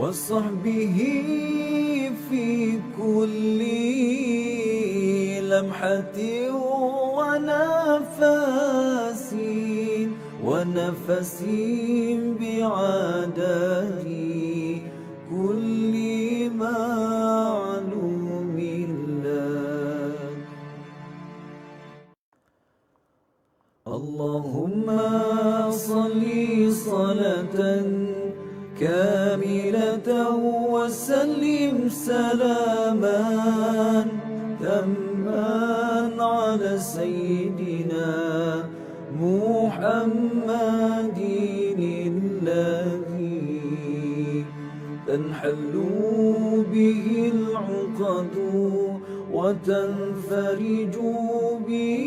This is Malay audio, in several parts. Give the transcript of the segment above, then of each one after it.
وصحبه في كل لمحة ونفس بعدد كل معلوم لك. اللهم صل صلاة كاملة وسلم سلاما تاما على سيدنا محمد الذي تنحل به العقد وتنفرج به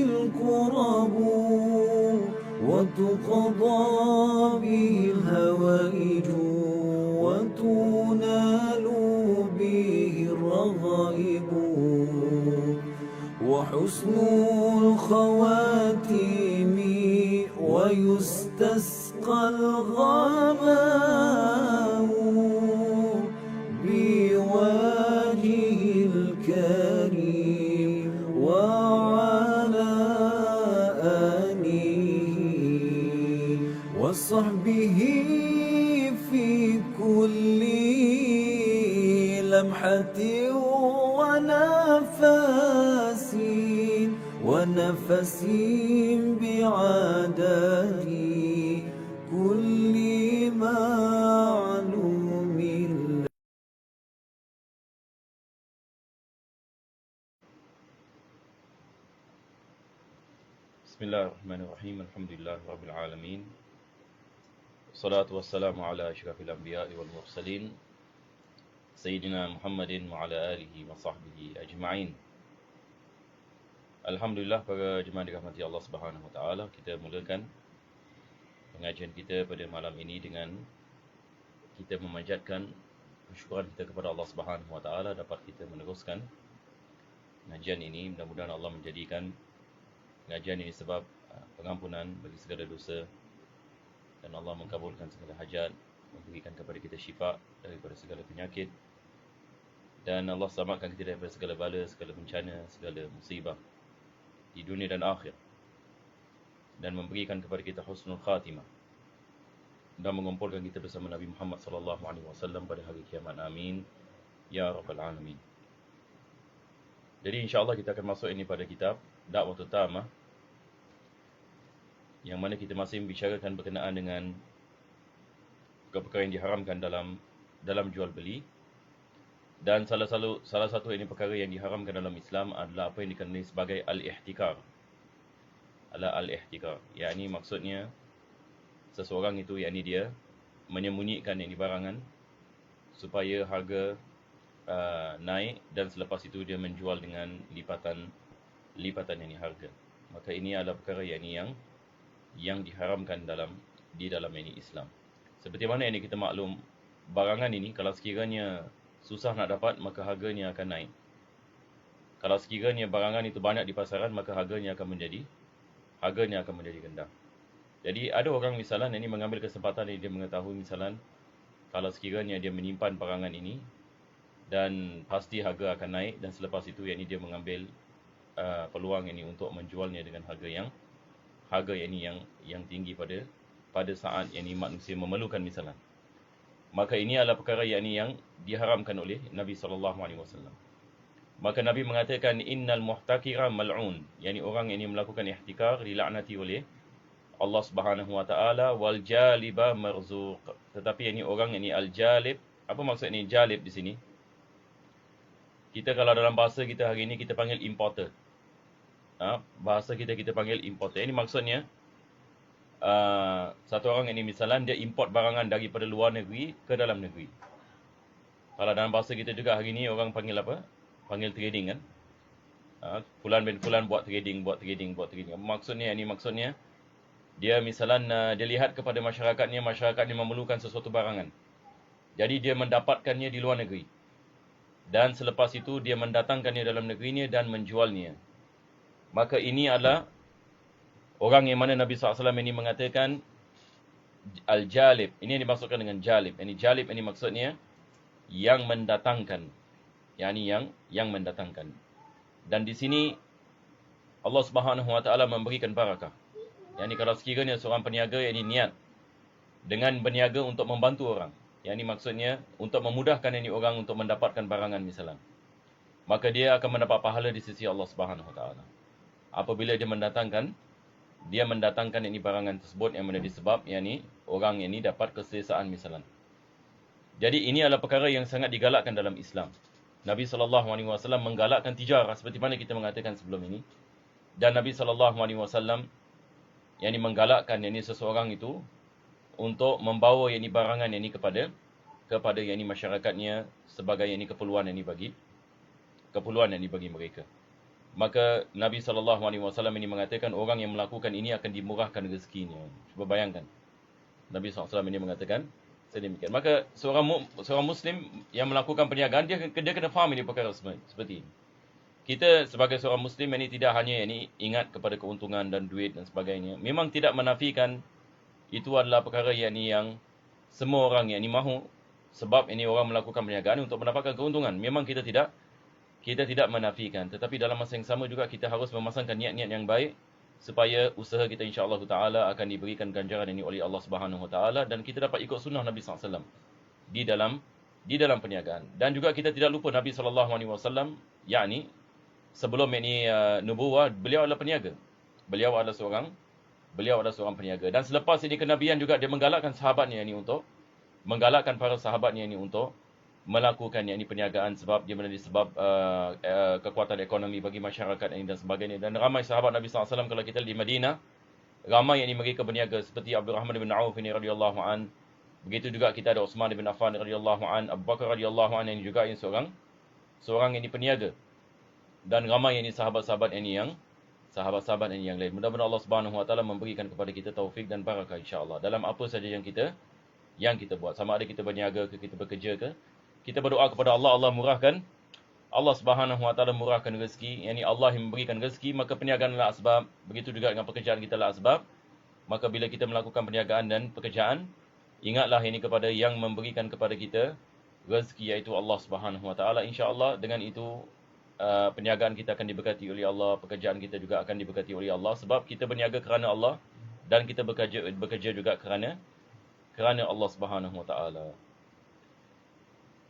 الكرب وتقضى به الهوائج وتنال به الرغائب وحسن الخواتيم ويستسقى الغمام بوجه الكريم وعلى آله وصحبه في كل لمحة ونفس بعدد كل معلوم لك. بسم الله الرحمن الرحيم. الحمد لله رب العالمين، والصلاة والسلام على أشرف الأنبياء والمرسلين سيدنا محمد وعلى آله وصحبه أجمعين. Alhamdulillah, para jemaah dirahmati Allah Subhanahu Wa Taala, kita mulakan pengajian kita pada malam ini dengan kita memanjatkan kesyukuran kita kepada Allah Subhanahu Wa Taala dapat kita meneruskan pengajian ini. Mudah-mudahan Allah menjadikan pengajian ini sebab pengampunan bagi segala dosa dan Allah mengabulkan segala hajat, memberikan kepada kita syifa daripada segala penyakit, dan Allah selamatkan kita daripada segala bala, segala bencana, segala musibah di dunia dan akhir, dan memberikan kepada kita husnul khatimah dan mengumpulkan kita bersama Nabi Muhammad SAW pada hari kiamat. Amin ya rabbal alamin. Jadi insya-Allah kita akan masuk ini pada kitab Da'watul Tamah, yang mana kita masih membicarakan berkenaan dengan perkara yang diharamkan dalam jual beli. Dan salah satu ini perkara yang diharamkan dalam Islam adalah apa yang dikenali sebagai al-ihtikar. Al-ihtikar, yakni maksudnya seseorang itu, yakni dia menyembunyikan ini barangan supaya harga naik, dan selepas itu dia menjual dengan lipatan ini harga. Maka ini adalah perkara yang diharamkan di dalam ini Islam. Seperti mana yang kita maklum, barangan ini kalau sekiranya susah nak dapat, maka harganya akan naik. Kalau sekiranya barangan itu banyak di pasaran, maka harganya akan menjadi rendah. Jadi ada orang misalan ini mengambil kesempatan ini, dia mengetahui misalan kalau sekiranya dia menyimpan barangan ini dan pasti harga akan naik, dan selepas itu yakni dia mengambil peluang ini untuk menjualnya dengan harga yang tinggi pada saat yakni manusia memerlukan misalan. Maka ini adalah perkara yang diharamkan oleh Nabi SAW. Maka Nabi mengatakan innal muhtakira mal'un, yakni orang yang melakukan ihtikar dilaknati oleh Allah Subhanahu Wa Taala, wal jaliba marzuq. Tetapi ini orang yang al-jalib, apa maksud ini jalib di sini? Kita kalau dalam bahasa kita hari ini kita panggil importer. Bahasa kita panggil importer. Ini maksudnya satu orang ini misalan dia import barangan daripada luar negeri ke dalam negeri. Kalau dalam bahasa kita juga hari ini orang panggil apa? Panggil trading kan? Fulan bin fulan buat trading. Maksudnya dia misalan dia lihat kepada masyarakatnya memerlukan sesuatu barangan. Jadi dia mendapatkannya di luar negeri. Dan selepas itu dia mendatangkannya dalam negerinya dan menjualnya. Maka ini adalah orang yang mana Nabi SAW ini mengatakan al-jalib. Ini yang dimaksudkan dengan jalib. Ini jalib ini maksudnya yang mendatangkan. Yang mendatangkan. Dan di sini Allah Subhanahu wa taala memberikan barakah. Kalau sekiranya seorang peniaga niat dengan berniaga untuk membantu orang. Maksudnya untuk memudahkan orang untuk mendapatkan barangan misalnya. Maka dia akan mendapat pahala di sisi Allah Subhanahu wa taala. Apabila dia mendatangkan barangan tersebut yang menjadi sebab orang dapat keselesaan misalnya. Jadi ini adalah perkara yang sangat digalakkan dalam Islam. Nabi SAW menggalakkan tijarah seperti mana kita mengatakan sebelum ini. Dan Nabi SAW menggalakkan seseorang itu untuk membawa barangan kepada masyarakatnya sebagai keperluan bagi mereka. Maka Nabi SAW ini mengatakan orang yang melakukan ini akan dimurahkan rezekinya. Cuba bayangkan. Nabi SAW ini mengatakan sedemikian. Maka seorang Muslim yang melakukan perniagaan, dia kena faham ini perkara seperti ini. Kita sebagai seorang Muslim ini tidak hanya ingat kepada keuntungan dan duit dan sebagainya. Memang tidak menafikan itu adalah perkara yang semua orang mahu. Sebab orang melakukan perniagaan untuk mendapatkan keuntungan. Memang kita tidak menafikan. Tetapi dalam masa yang sama juga kita harus memasangkan niat-niat yang baik supaya usaha kita insya-Allah taala akan diberikan ganjaran oleh Allah Subhanahu wa taala dan kita dapat ikut sunnah Nabi SAW di dalam perniagaan. Dan juga kita tidak lupa Nabi SAW sebelum nubuwah beliau adalah peniaga. Beliau adalah seorang peniaga. Dan selepas kenabian juga dia menggalakkan sahabatnya menggalakkan para sahabatnya untuk melakukan perniagaan sebab dia menjadi sebab kekuatan ekonomi bagi masyarakat dan sebagainya. Dan ramai sahabat Nabi SAW kalau kita di Madinah, ramai mereka berniaga seperti Abdul Rahman bin Auf radhiyallahu an. Begitu juga kita ada Uthman bin Affan radhiyallahu an, Abu Bakar radhiyallahu an yang juga seorang peniaga. Dan ramai sahabat-sahabat yang lain. Mudah-mudahan Allah Subhanahu wa taala memberikan kepada kita taufik dan barakah insya-Allah dalam apa saja yang kita buat. Sama ada kita berniaga ke, kita bekerja ke, kita berdoa kepada Allah, Allah murahkan. Allah Subhanahu wa taala murahkan rezeki. Allah yang memberikan rezeki, maka perniagaan adalah asbab. Begitu juga dengan pekerjaan kita adalah asbab. Maka bila kita melakukan perniagaan dan pekerjaan, ingatlah kepada yang memberikan kepada kita rezeki, iaitu Allah Subhanahu wa taala. Insya-Allah dengan itu perniagaan kita akan diberkati oleh Allah, pekerjaan kita juga akan diberkati oleh Allah sebab kita berniaga kerana Allah dan kita bekerja juga kerana Allah Subhanahu wa taala.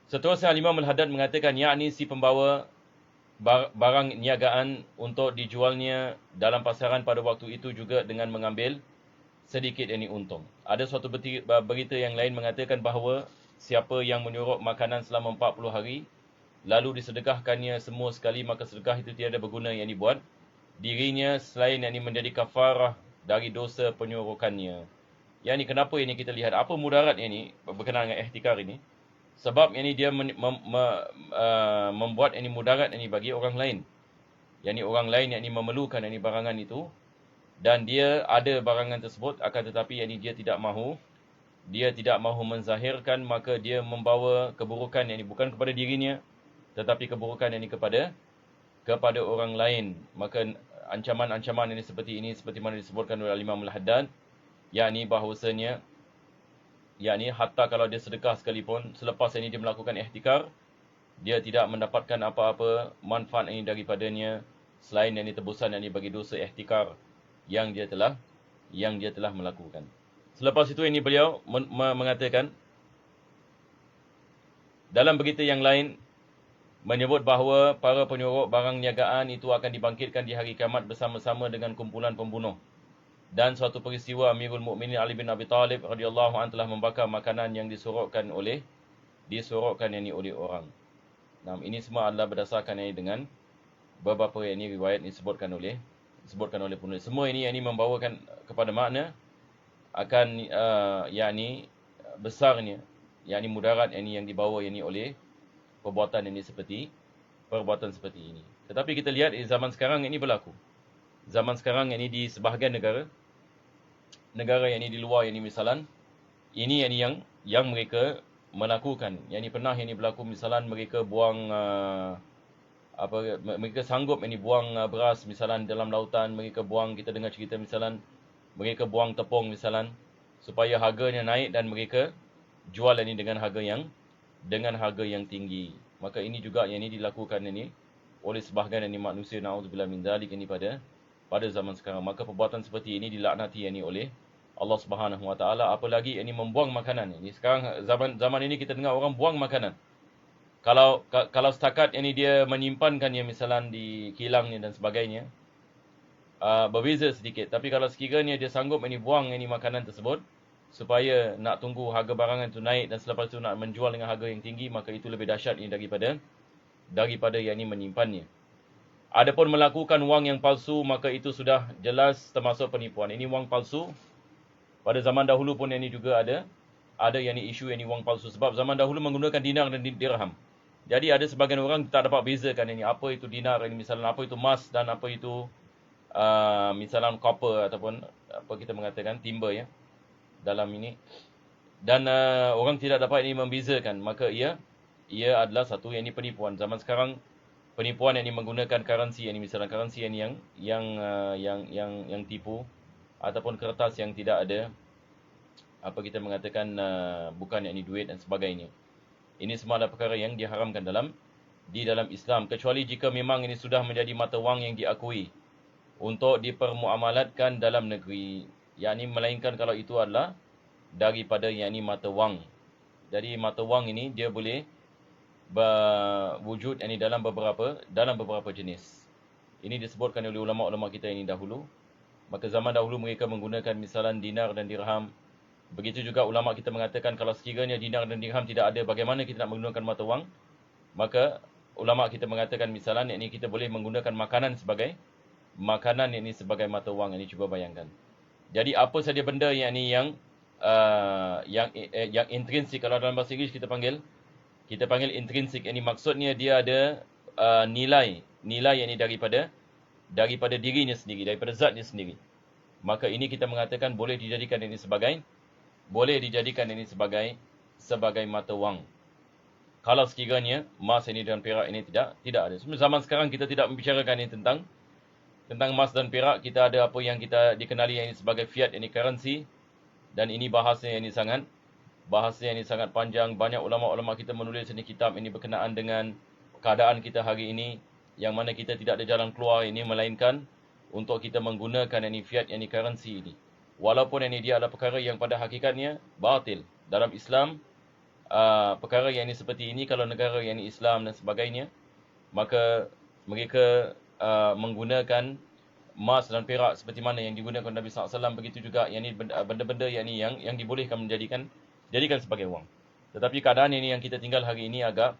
Seterusnya Imam Al-Haddad mengatakan si pembawa barang niagaan untuk dijualnya dalam pasaran pada waktu itu juga dengan mengambil sedikit untung. Ada suatu berita yang lain mengatakan bahawa siapa yang menyuruk makanan selama 40 hari lalu disedekahkannya semua sekali, maka sedekah itu tiada berguna buat dirinya selain menjadi kafarah dari dosa penyurukannya. Kenapa kita lihat apa mudarat berkenaan dengan ihtikar ini? Sebab dia membuat mudarat bagi orang lain. Orang lain memerlukan barangan itu dan dia ada barangan tersebut akan tetapi dia tidak mahu menzahirkan, maka dia membawa keburukan bukan kepada dirinya tetapi keburukan kepada orang lain. Maka ancaman-ancaman seperti ini seperti mana disebutkan oleh Imam Al-Haddad, bahawasanya hatta kalau dia sedekah sekalipun, selepas dia melakukan ihtikar, dia tidak mendapatkan apa-apa manfaat daripadanya selain tebusan bagi dosa ihtikar yang dia telah melakukan. Selepas itu beliau mengatakan dalam berita yang lain menyebut bahawa para penyuruk barang niagaan itu akan dibangkitkan di hari kiamat bersama-sama dengan kumpulan pembunuh. Dan suatu peristiwa Amirul Mukminin Ali bin Abi Talib radhiyallahu anhu telah membakar makanan yang disorokkan oleh orang. Nah, ini semua adalah berdasarkan dengan beberapa riwayat disebutkan oleh penulis. Semua ini membawakan kepada makna akan besarnya mudarat yang dibawa oleh perbuatan seperti ini. Tetapi kita lihat zaman sekarang ini berlaku. Zaman sekarang di sebahagian negara yang di luar misalan ini yang mereka melakukan. Pernah berlaku misalan mereka buang mereka sanggup buang beras misalan dalam lautan, mereka buang, kita dengar cerita misalan mereka buang tepung misalan supaya harganya naik dan mereka jual ini dengan harga yang tinggi. Maka ini juga yang ini dilakukan ini oleh sebahagian ini manusia, naudzubillah min dzalik, ini pada zaman sekarang. Maka perbuatan seperti ini dilaknati ini oleh Allah Subhanahu Wa Taala. Apalagi ini membuang makanan. Ini sekarang zaman ini kita dengar orang buang makanan. Kalau setakat ini dia menyimpankannya misalnya di kilangnya dan sebagainya, berbeza sedikit. Tapi kalau sekiranya dia sanggup ini buang ini makanan tersebut supaya nak tunggu harga barangan itu naik dan selepas itu nak menjual dengan harga yang tinggi, maka itu lebih dahsyat ini daripada yang ini menyimpannya. Adapun melakukan wang yang palsu, maka itu sudah jelas termasuk penipuan. Ini wang palsu. Pada zaman dahulu pun ini juga ada yang ini isu yang ini wang palsu, sebab zaman dahulu menggunakan dinar dan dirham. Jadi ada sebagian orang tak dapat bezakan ini apa itu dinar, ini misalnya apa itu emas dan apa itu misalnya copper ataupun apa kita mengatakan timber ya dalam ini. Dan orang tidak dapat ini membezakan, maka ia adalah satu yang ini penipuan. Zaman sekarang penipuan yang ini menggunakan currency, yang ini misalnya currency yang tipu ataupun kertas yang tidak ada apa kita mengatakan bukan yang ini duit dan sebagainya. Ini semua adalah perkara yang diharamkan di dalam Islam, kecuali jika memang ini sudah menjadi mata wang yang diakui untuk dipermuamalatkan dalam negeri. Yang ini melainkan kalau itu adalah daripada yang ini mata wang. Jadi mata wang ini dia boleh berwujud ini dalam beberapa jenis. Ini disebutkan oleh ulama-ulama kita ini dahulu. Maka zaman dahulu mereka menggunakan misalan dinar dan dirham. Begitu juga ulama kita mengatakan kalau sekiranya dinar dan dirham tidak ada, bagaimana kita nak menggunakan mata wang? Maka ulama kita mengatakan misalan ini kita boleh menggunakan makanan ini sebagai mata wang. Ini cuba bayangkan. Jadi apa saja benda yang ini yang intrinsik, kalau dalam bahasa Inggeris kita panggil intrinsik. Ini maksudnya dia ada nilai yang ini daripada dirinya sendiri, daripada zatnya sendiri. Maka ini kita mengatakan boleh dijadikan ini sebagai mata wang. Kalau sekiranya emas ini dan perak ini tidak ada. Sebenarnya zaman sekarang kita tidak membicarakan ini tentang emas dan perak. Kita ada apa yang kita dikenali ini sebagai fiat, ini currency. Dan ini bahasanya ini sangat panjang. Banyak ulama-ulama kita menulis ini kitab ini berkenaan dengan keadaan kita hari ini, yang mana kita tidak ada jalan keluar ini melainkan untuk kita menggunakan ini fiat, ini currency ini. Walaupun ini dia adalah perkara yang pada hakikatnya batil. Dalam Islam, perkara yang ini seperti ini, kalau negara yang ini Islam dan sebagainya, maka mereka menggunakan emas dan perak seperti mana yang digunakan Nabi SAW. Begitu juga yang ini benda-benda yang dibolehkan jadikan sebagai wang. Tetapi keadaan ini yang kita tinggal hari ini agak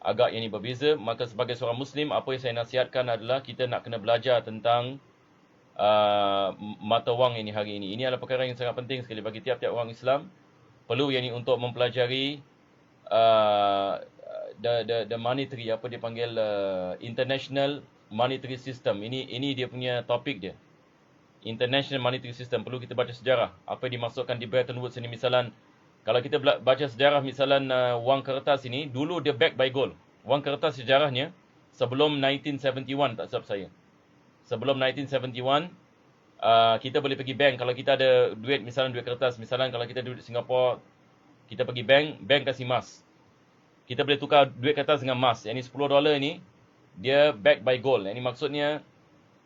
yang ini berbeza. Maka sebagai seorang Muslim, apa yang saya nasihatkan adalah kita nak kena belajar tentang mata wang ini hari ini. Ini adalah perkara yang sangat penting sekali bagi tiap-tiap orang Islam. Perlu yang ini untuk mempelajari the monetary, apa dia panggil, international monetary system. Ini dia punya topik dia. International monetary system. Perlu kita baca sejarah. Apa yang dimasukkan di Bretton Woods ini. Misalan, kalau kita baca sejarah misalan wang kertas ini, dulu dia backed by gold. Wang kertas sejarahnya sebelum 1971, tak silap saya. Sebelum 1971, kita boleh pergi bank. Kalau kita ada duit, misalnya duit kertas, misalnya kalau kita duduk di Singapura, kita pergi bank kasih emas. Kita boleh tukar duit kertas dengan emas. Yang ini $10 ini, dia backed by gold. Yang ini maksudnya,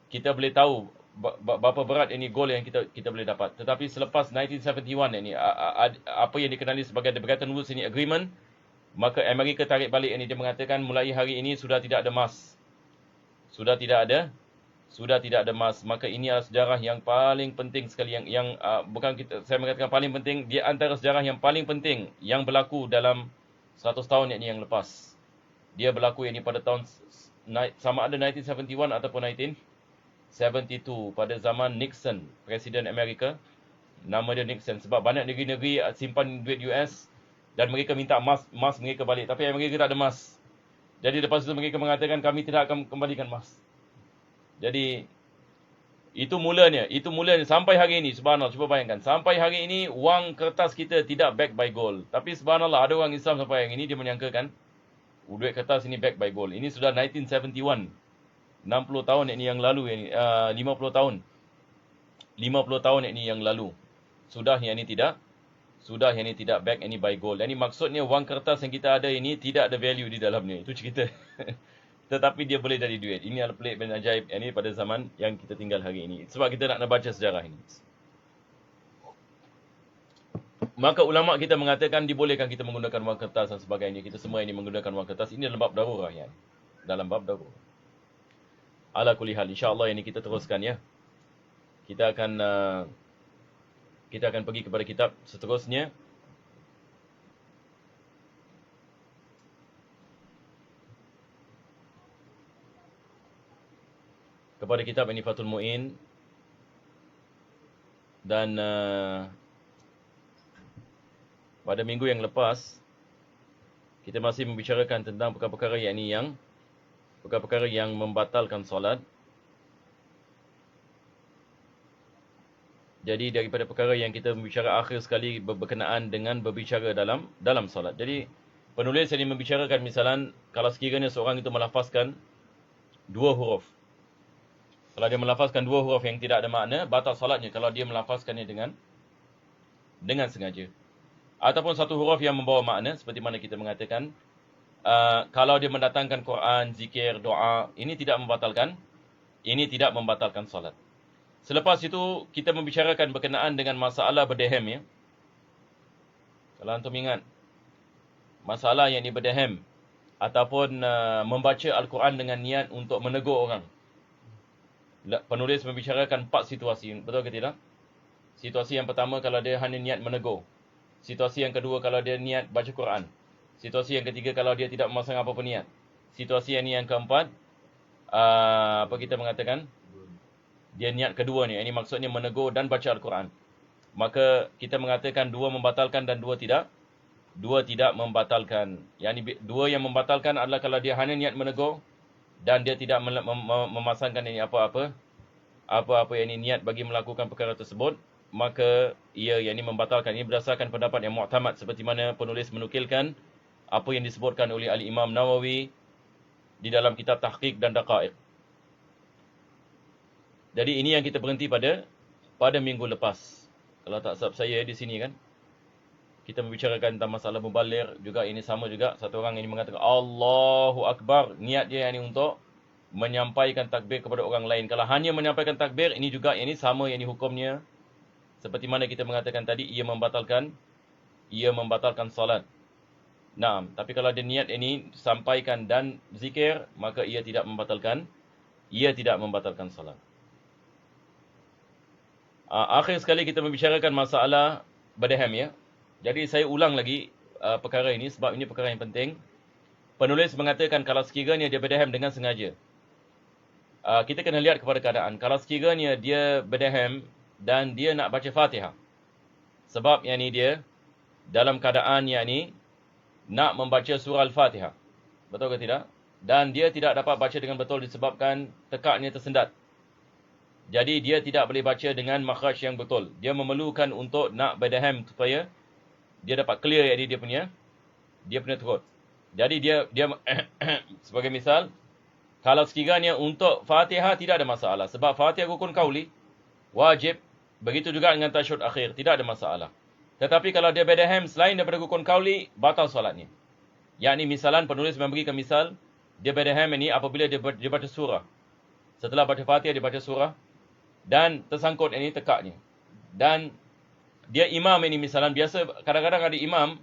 kita boleh tahu berapa berat ini gold yang kita boleh dapat. Tetapi selepas 1971 ini, apa yang dikenali sebagai The Bretton Woods ini agreement, maka Amerika tarik balik ini. Dia mengatakan mulai hari ini sudah tidak ada emas. Sudah tidak ada emas. Maka ini adalah sejarah yang paling penting sekali, yang bukan saya mengatakan paling penting, dia antara sejarah yang paling penting yang berlaku dalam 100 tahun yang lepas. Dia berlaku ini pada tahun sama ada 1971 ataupun 1972, pada zaman Nixon, Presiden Amerika. Nama dia Nixon sebab banyak negeri-negeri simpan duit US dan mereka minta emas mereka balik, tapi Amerika tak ada emas. Jadi lepas itu mereka mengatakan kami tidak akan kembalikan emas. Jadi itu mulanya sampai hari ini. Subhanallah, cuba bayangkan, sampai hari ini wang kertas kita tidak backed by gold. Tapi subhanallah, ada orang Islam sampai yang ini dia menyangkakan duit kertas ini backed by gold. Ini sudah 1971, 60 tahun ini yang lalu, 50 tahun ini yang lalu. sudah yang ini tidak back any by gold. Jadi maksudnya wang kertas yang kita ada ini tidak ada value di dalamnya. Itu cerita. Tetapi dia boleh jadi duit. Ini adalah pelik dan ajaib ini pada zaman yang kita tinggal hari ini. Sebab kita nak baca sejarah ini. Maka ulama kita mengatakan dibolehkan kita menggunakan wang kertas dan sebagainya. Kita semua ini menggunakan wang kertas. Ini dalam bab darurah ya. Dalam bab darurah. Ala kulli hal, insya-Allah ini kita teruskan ya. Kita akan pergi kepada kitab seterusnya. Kepada kitab ini Fathul Mu'in. Dan pada minggu yang lepas kita masih membicarakan tentang perkara-perkara yang membatalkan solat. Jadi daripada perkara yang kita berbicara akhir sekali berkenaan dengan berbicara dalam solat. Jadi penulis ini membicarakan misalan kalau sekiranya seorang itu melafazkan dua huruf. Kalau dia melafazkan dua huruf yang tidak ada makna, batal solatnya kalau dia melafazkannya dengan sengaja. Ataupun satu huruf yang membawa makna seperti mana kita mengatakan kalau dia mendatangkan Quran, zikir, doa, ini tidak membatalkan solat. Selepas itu, kita membicarakan berkenaan dengan masalah berdehem ya. Kalau antum ingat, masalah yang berdehem ataupun membaca Al-Quran dengan niat untuk menegur orang. Penulis membicarakan 4 situasi, betul ke tidak? Situasi yang pertama kalau dia hanya niat menegur. Situasi yang kedua kalau dia niat baca Quran. Situasi yang ketiga kalau dia tidak memasang apa-apa niat. Situasi yang keempat, apa kita mengatakan? Dia niat kedua ni, ini maksudnya menegur dan baca Al-Quran. Maka kita mengatakan dua membatalkan dan dua tidak membatalkan. Dua yang membatalkan adalah kalau dia hanya niat menegur dan dia tidak memasangkan ini apa-apa yang niat bagi melakukan perkara tersebut, maka ia yang ini membatalkan. Ini berdasarkan pendapat yang mu'tamad seperti mana penulis menukilkan apa yang disebutkan oleh Al-Imam Nawawi di dalam kitab Tahqiq dan Daqaiq. Jadi ini yang kita berhenti pada minggu lepas. Kalau tak salah saya di sini kan, kita membicarakan tentang masalah mubaligh juga. Ini sama juga, satu orang ini mengatakan Allahu Akbar, niat dia ini untuk menyampaikan takbir kepada orang lain. Kalau hanya menyampaikan takbir, ini juga ini sama, ini hukumnya seperti mana kita mengatakan tadi, ia membatalkan salat. Nah, tapi kalau dia niat ini sampaikan dan zikir, maka ia tidak membatalkan salat. Akhir sekali kita membicarakan masalah berdehem ya. Jadi saya ulang lagi perkara ini sebab ini perkara yang penting. Penulis mengatakan kalau sekiranya dia berdehem dengan sengaja, kita kena lihat kepada keadaan. Kalau sekiranya dia berdehem dan dia nak baca Fatihah, sebab yang ni dia dalam keadaan yang ni nak membaca surah Al-Fatihah, betul ke tidak? Dan dia tidak dapat baca dengan betul disebabkan tekaknya tersendat. Jadi dia tidak boleh baca dengan makhraj yang betul. Dia memerlukan untuk nak berdehem supaya dia dapat clear dia punya throat. Jadi dia sebagai misal, kalau sekiranya untuk Fatihah tidak ada masalah sebab Fatihah rukun qauli, wajib. Begitu juga dengan tasyahud akhir, tidak ada masalah. Tetapi kalau dia berdehem selain daripada rukun qauli, batal solatnya. Yakni misalan penulis memberikan misal, dia berdehem ini apabila dia baca surah. Setelah baca Fatihah dia baca surah dan tersangkut ini tekaknya. Dan dia imam ini misalan, biasa kadang-kadang ada imam,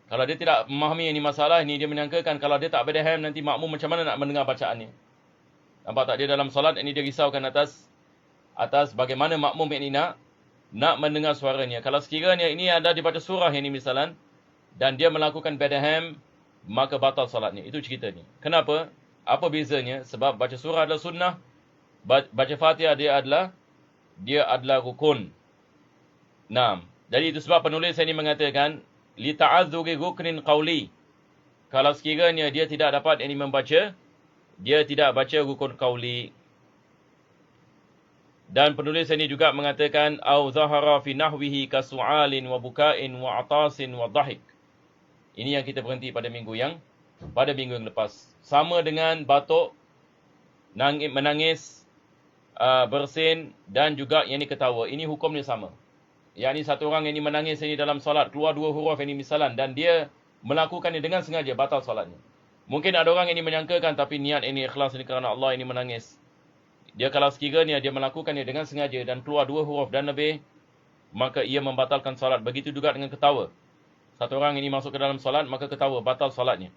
kalau dia tidak memahami ini masalah ini, dia menyangkakan kalau dia tak berdehem nanti makmum macam mana nak mendengar bacaannya. Nampak tak? Dia dalam solat ini dia risaukan atas bagaimana makmum ini nak mendengar suaranya. Kalau sekiranya ini ada dibaca surah ini misalan dan dia melakukan berdehem, maka batal solatnya. Itu ceritanya. Kenapa? Apa bezanya? Sebab baca surah adalah sunnah, baca Fatihah dia adalah rukun. Naam. Jadi itu sebab penulis ini mengatakan li ta'adzuri ruknin qauli. Kalau sekiranya dia tidak dapat ini membaca, dia tidak baca rukun qauli. Dan penulis ini juga mengatakan au zahara fi nahwihi ka su'alin wa bukain wa atasin wa dhahik. Ini yang kita berhenti pada minggu yang lepas. Sama dengan batuk, menangis, bersin dan juga yang ini ketawa. Ini hukumnya sama. yakni satu orang yang ini menangis ini dalam solat, keluar 2 huruf ini misalan, dan dia melakukannya dengan sengaja, batal solatnya. Mungkin ada orang yang ini menyangkakan, tapi niat ini ikhlas ini kerana Allah ini menangis. Dia kalau sekiranya dia melakukannya dengan sengaja dan keluar 2 huruf dan lebih, maka ia membatalkan solat. Begitu juga dengan ketawa. Satu orang ini masuk ke dalam solat, maka ketawa, batal solatnya.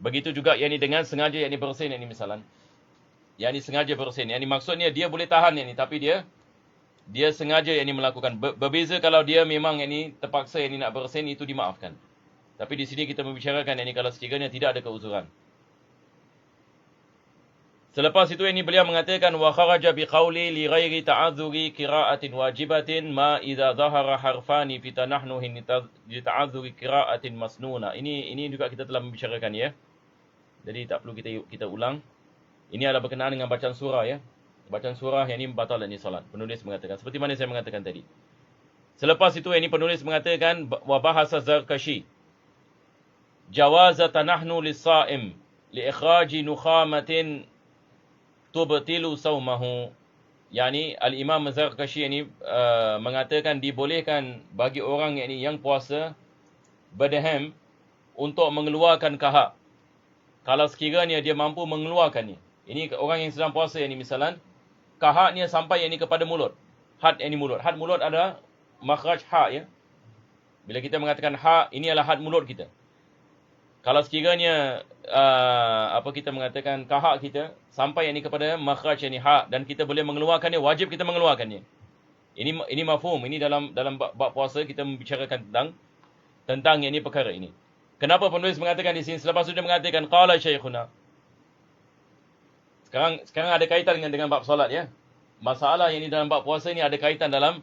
Begitu juga yang ini dengan sengaja, yang ini bersin, yang ini misalan. Yang ini sengaja bersin. Yang ini maksudnya dia boleh tahan yang ini, tapi dia sengaja yang ini melakukan. Berbeza kalau dia memang yang ini terpaksa yang ini nak bersin, itu dimaafkan. Tapi di sini kita membicarakan yang ini kalau sekiranya tidak ada keuzuran. Selepas itu ini beliau mengatakan wa kharaja biqauli li ghairi ta'adzuri qira'atin wajibatin ma idza dhahara harfani fi tanahnuhin li ta'adzuri qira'atin masnuna. Ini juga kita telah membicarakan ya. Jadi tak perlu kita ulang. Ini adalah berkenaan dengan bacaan surah ya. Bacaan surah yang ini batal ini solat. Penulis mengatakan seperti mana saya mengatakan tadi. Selepas itu ini penulis mengatakan wa bahasa Zarkashi jawaza tanahnu lis-sha'im li ikhraji nukhamatin tubtilu saumahu. Yani Al-Imam Zarkashi ini mengatakan dibolehkan bagi orang yang puasa berdehem untuk mengeluarkan kahak. Kalau sekiranya dia mampu mengeluarkannya. Ini orang yang sedang puasa yang ini misalan, kahaknya sampai yang ini kepada mulut. Had yang ini mulut. Had mulut ada makhraj ha ya. Bila kita mengatakan ha, ini adalah had mulut kita. Kalau sekiranya kita mengatakan kahak kita sampai yang ini kepada makhraj yang ini ha, dan kita boleh mengeluarkannya, wajib kita mengeluarkannya. Ini mafhum. Ini dalam bab puasa kita membicarakan tentang yang ini perkara ini. Kenapa penulis mengatakan di sini? Selepas itu dia mengatakan qala syekhuna. Sekarang ada kaitan dengan bab solat ya. Masalah yang ini dalam bab puasa ini ada kaitan dalam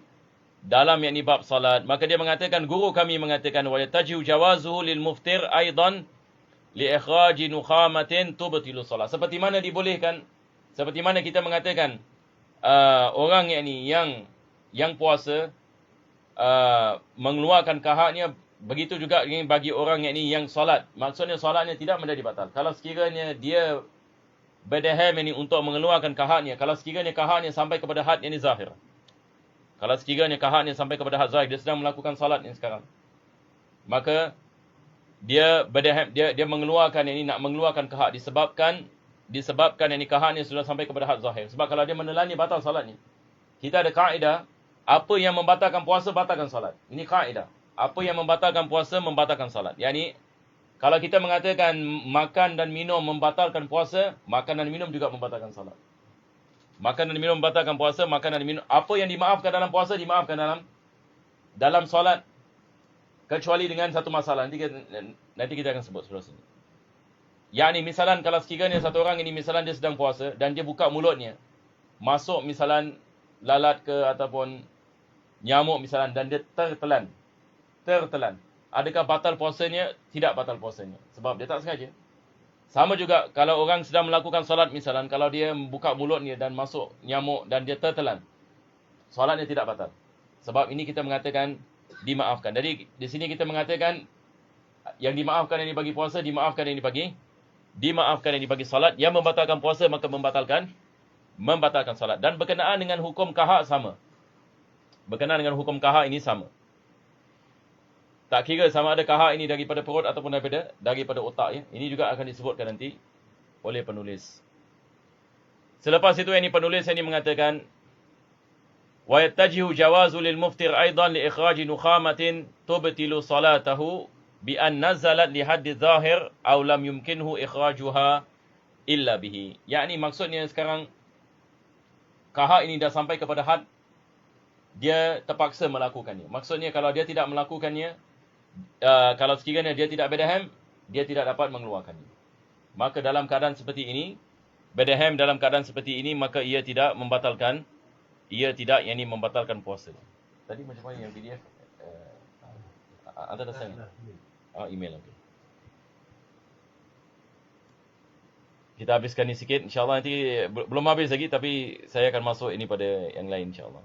yang ini bab salat. Maka dia mengatakan, guru kami mengatakan wa yatajiu jawazuhu lil muftir aidan li ikhraji nukhamatin tubtilu salat. Seperti mana dibolehkan, seperti mana kita mengatakan orang yang ini yang puasa mengeluarkan kahaknya, begitu juga bagi orang yang ini yang solat. Maksudnya solatnya tidak menjadi batal. Kalau sekiranya dia berdehem ini untuk mengeluarkan kahaknya, kalau sekiranya kahaknya sampai kepada had yang ini zahir. Kalau sekiranya kahaknya sampai kepada had zahir, dia sedang melakukan salat ini sekarang, maka dia berdehem, dia mengeluarkan ini, nak mengeluarkan kahak disebabkan ini kahaknya sudah sampai kepada had zahir. Sebab kalau dia menelannya, batal salatnya. Kita ada kaedah, apa yang membatalkan puasa, batalkan salat. Ini kaedah. Apa yang membatalkan puasa, membatalkan salat. Yani kalau kita mengatakan makan dan minum membatalkan puasa, makan dan minum juga membatalkan salat. Makan dan minum membatalkan puasa, makan dan minum. Apa yang dimaafkan dalam puasa, dimaafkan dalam solat. Kecuali dengan satu masalah. Nanti kita akan sebut sebelah sini. Yani misalan kalau sekiranya satu orang ini misalan dia sedang puasa dan dia buka mulutnya, masuk misalan lalat ke ataupun nyamuk misalan, dan dia tertelan. Adakah batal puasanya? Tidak batal puasanya. Sebab dia tak sengaja. Sama juga kalau orang sedang melakukan solat misalan, kalau dia buka mulutnya dan masuk nyamuk dan dia tertelan, solatnya tidak batal. Sebab ini kita mengatakan dimaafkan. Jadi di sini kita mengatakan yang dimaafkan ini bagi puasa, dimaafkan ini bagi solat. Yang membatalkan puasa maka membatalkan solat. Dan berkenaan dengan hukum kahak sama. Berkenaan dengan hukum kahak ini sama. Tak kira sama ada kahak ini daripada perut ataupun daripada otak ya. Ini juga akan disebutkan nanti oleh penulis. Selepas itu ini penulis ini mengatakan wa yattajihu jawazu lil muftir aidan li ikhraji nukhamatin tubtilu salatahu bi an nazalat li haddi zahir aw lam yumkinhu ikhrajuha illa bihi. Yakni maksudnya sekarang kahak ini dah sampai kepada had, dia terpaksa melakukannya. Maksudnya kalau dia tidak melakukannya, kalau sekiranya dia tidak berdehem, dia tidak dapat mengeluarkannya. Maka dalam keadaan seperti ini, berdehem dalam keadaan seperti ini, maka ia tidak membatalkan puasa. Tadi macam mana yang PDF? Antara saya. Email okey. Kita habiskan ni sikit, insya-Allah nanti belum habis lagi, tapi saya akan masuk ini pada yang lain insya-Allah.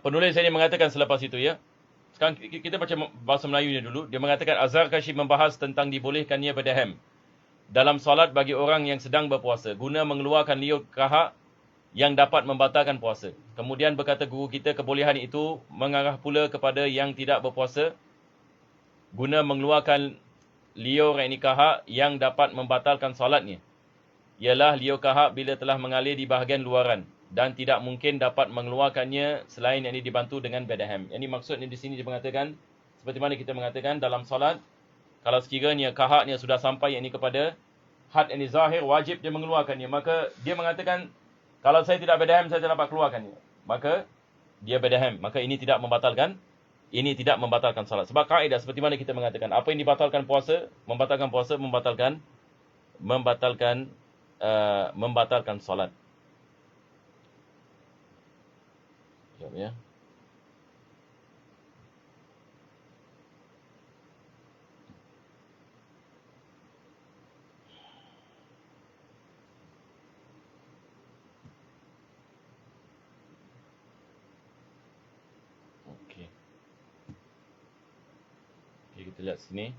Penulis ini mengatakan selepas itu ya. Sekarang kita baca bahasa Melayunya dulu. Dia mengatakan Az-Zarkashi membahas tentang dibolehkannya berdehem dalam solat bagi orang yang sedang berpuasa guna mengeluarkan liur kahak yang dapat membatalkan puasa. Kemudian berkata guru kita, kebolehan itu mengarah pula kepada yang tidak berpuasa guna mengeluarkan liur yakni kahak yang dapat membatalkan solatnya. Ialah liur kahak bila telah mengalir di bahagian luaran dan tidak mungkin dapat mengeluarkannya selain yang dibantu dengan bedaham. Yang ini maksudnya di sini dia mengatakan, seperti mana kita mengatakan dalam solat, kalau sekiranya kahaknya sudah sampai yang ini kepada had yang ini zahir, wajib dia mengeluarkannya. Maka dia mengatakan, kalau saya tidak bedaham, saya tidak dapat keluarkannya. Maka dia bedaham. Maka ini tidak membatalkan salat. Sebab kaedah seperti mana kita mengatakan, apa yang dibatalkan puasa, membatalkan salat. Sekejap ya. Okey. Okey, kita lihat sini.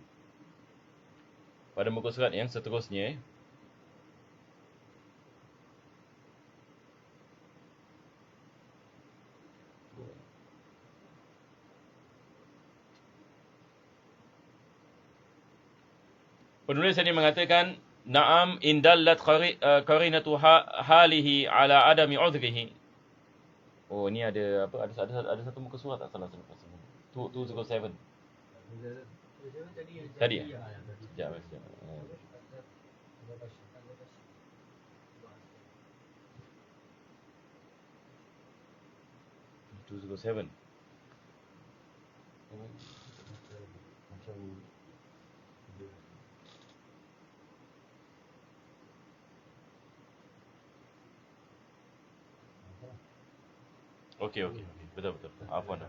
Pada muka surat yang seterusnya, penulis ini mengatakan, na'am indallat qarinatu halihi ala adami udhrihi. Oh, ni ada apa? Ada satu muka surat tak salah saya lepas ni. 207. Tadi ya? Sekejap. 207. Okey. Betul. Afwan.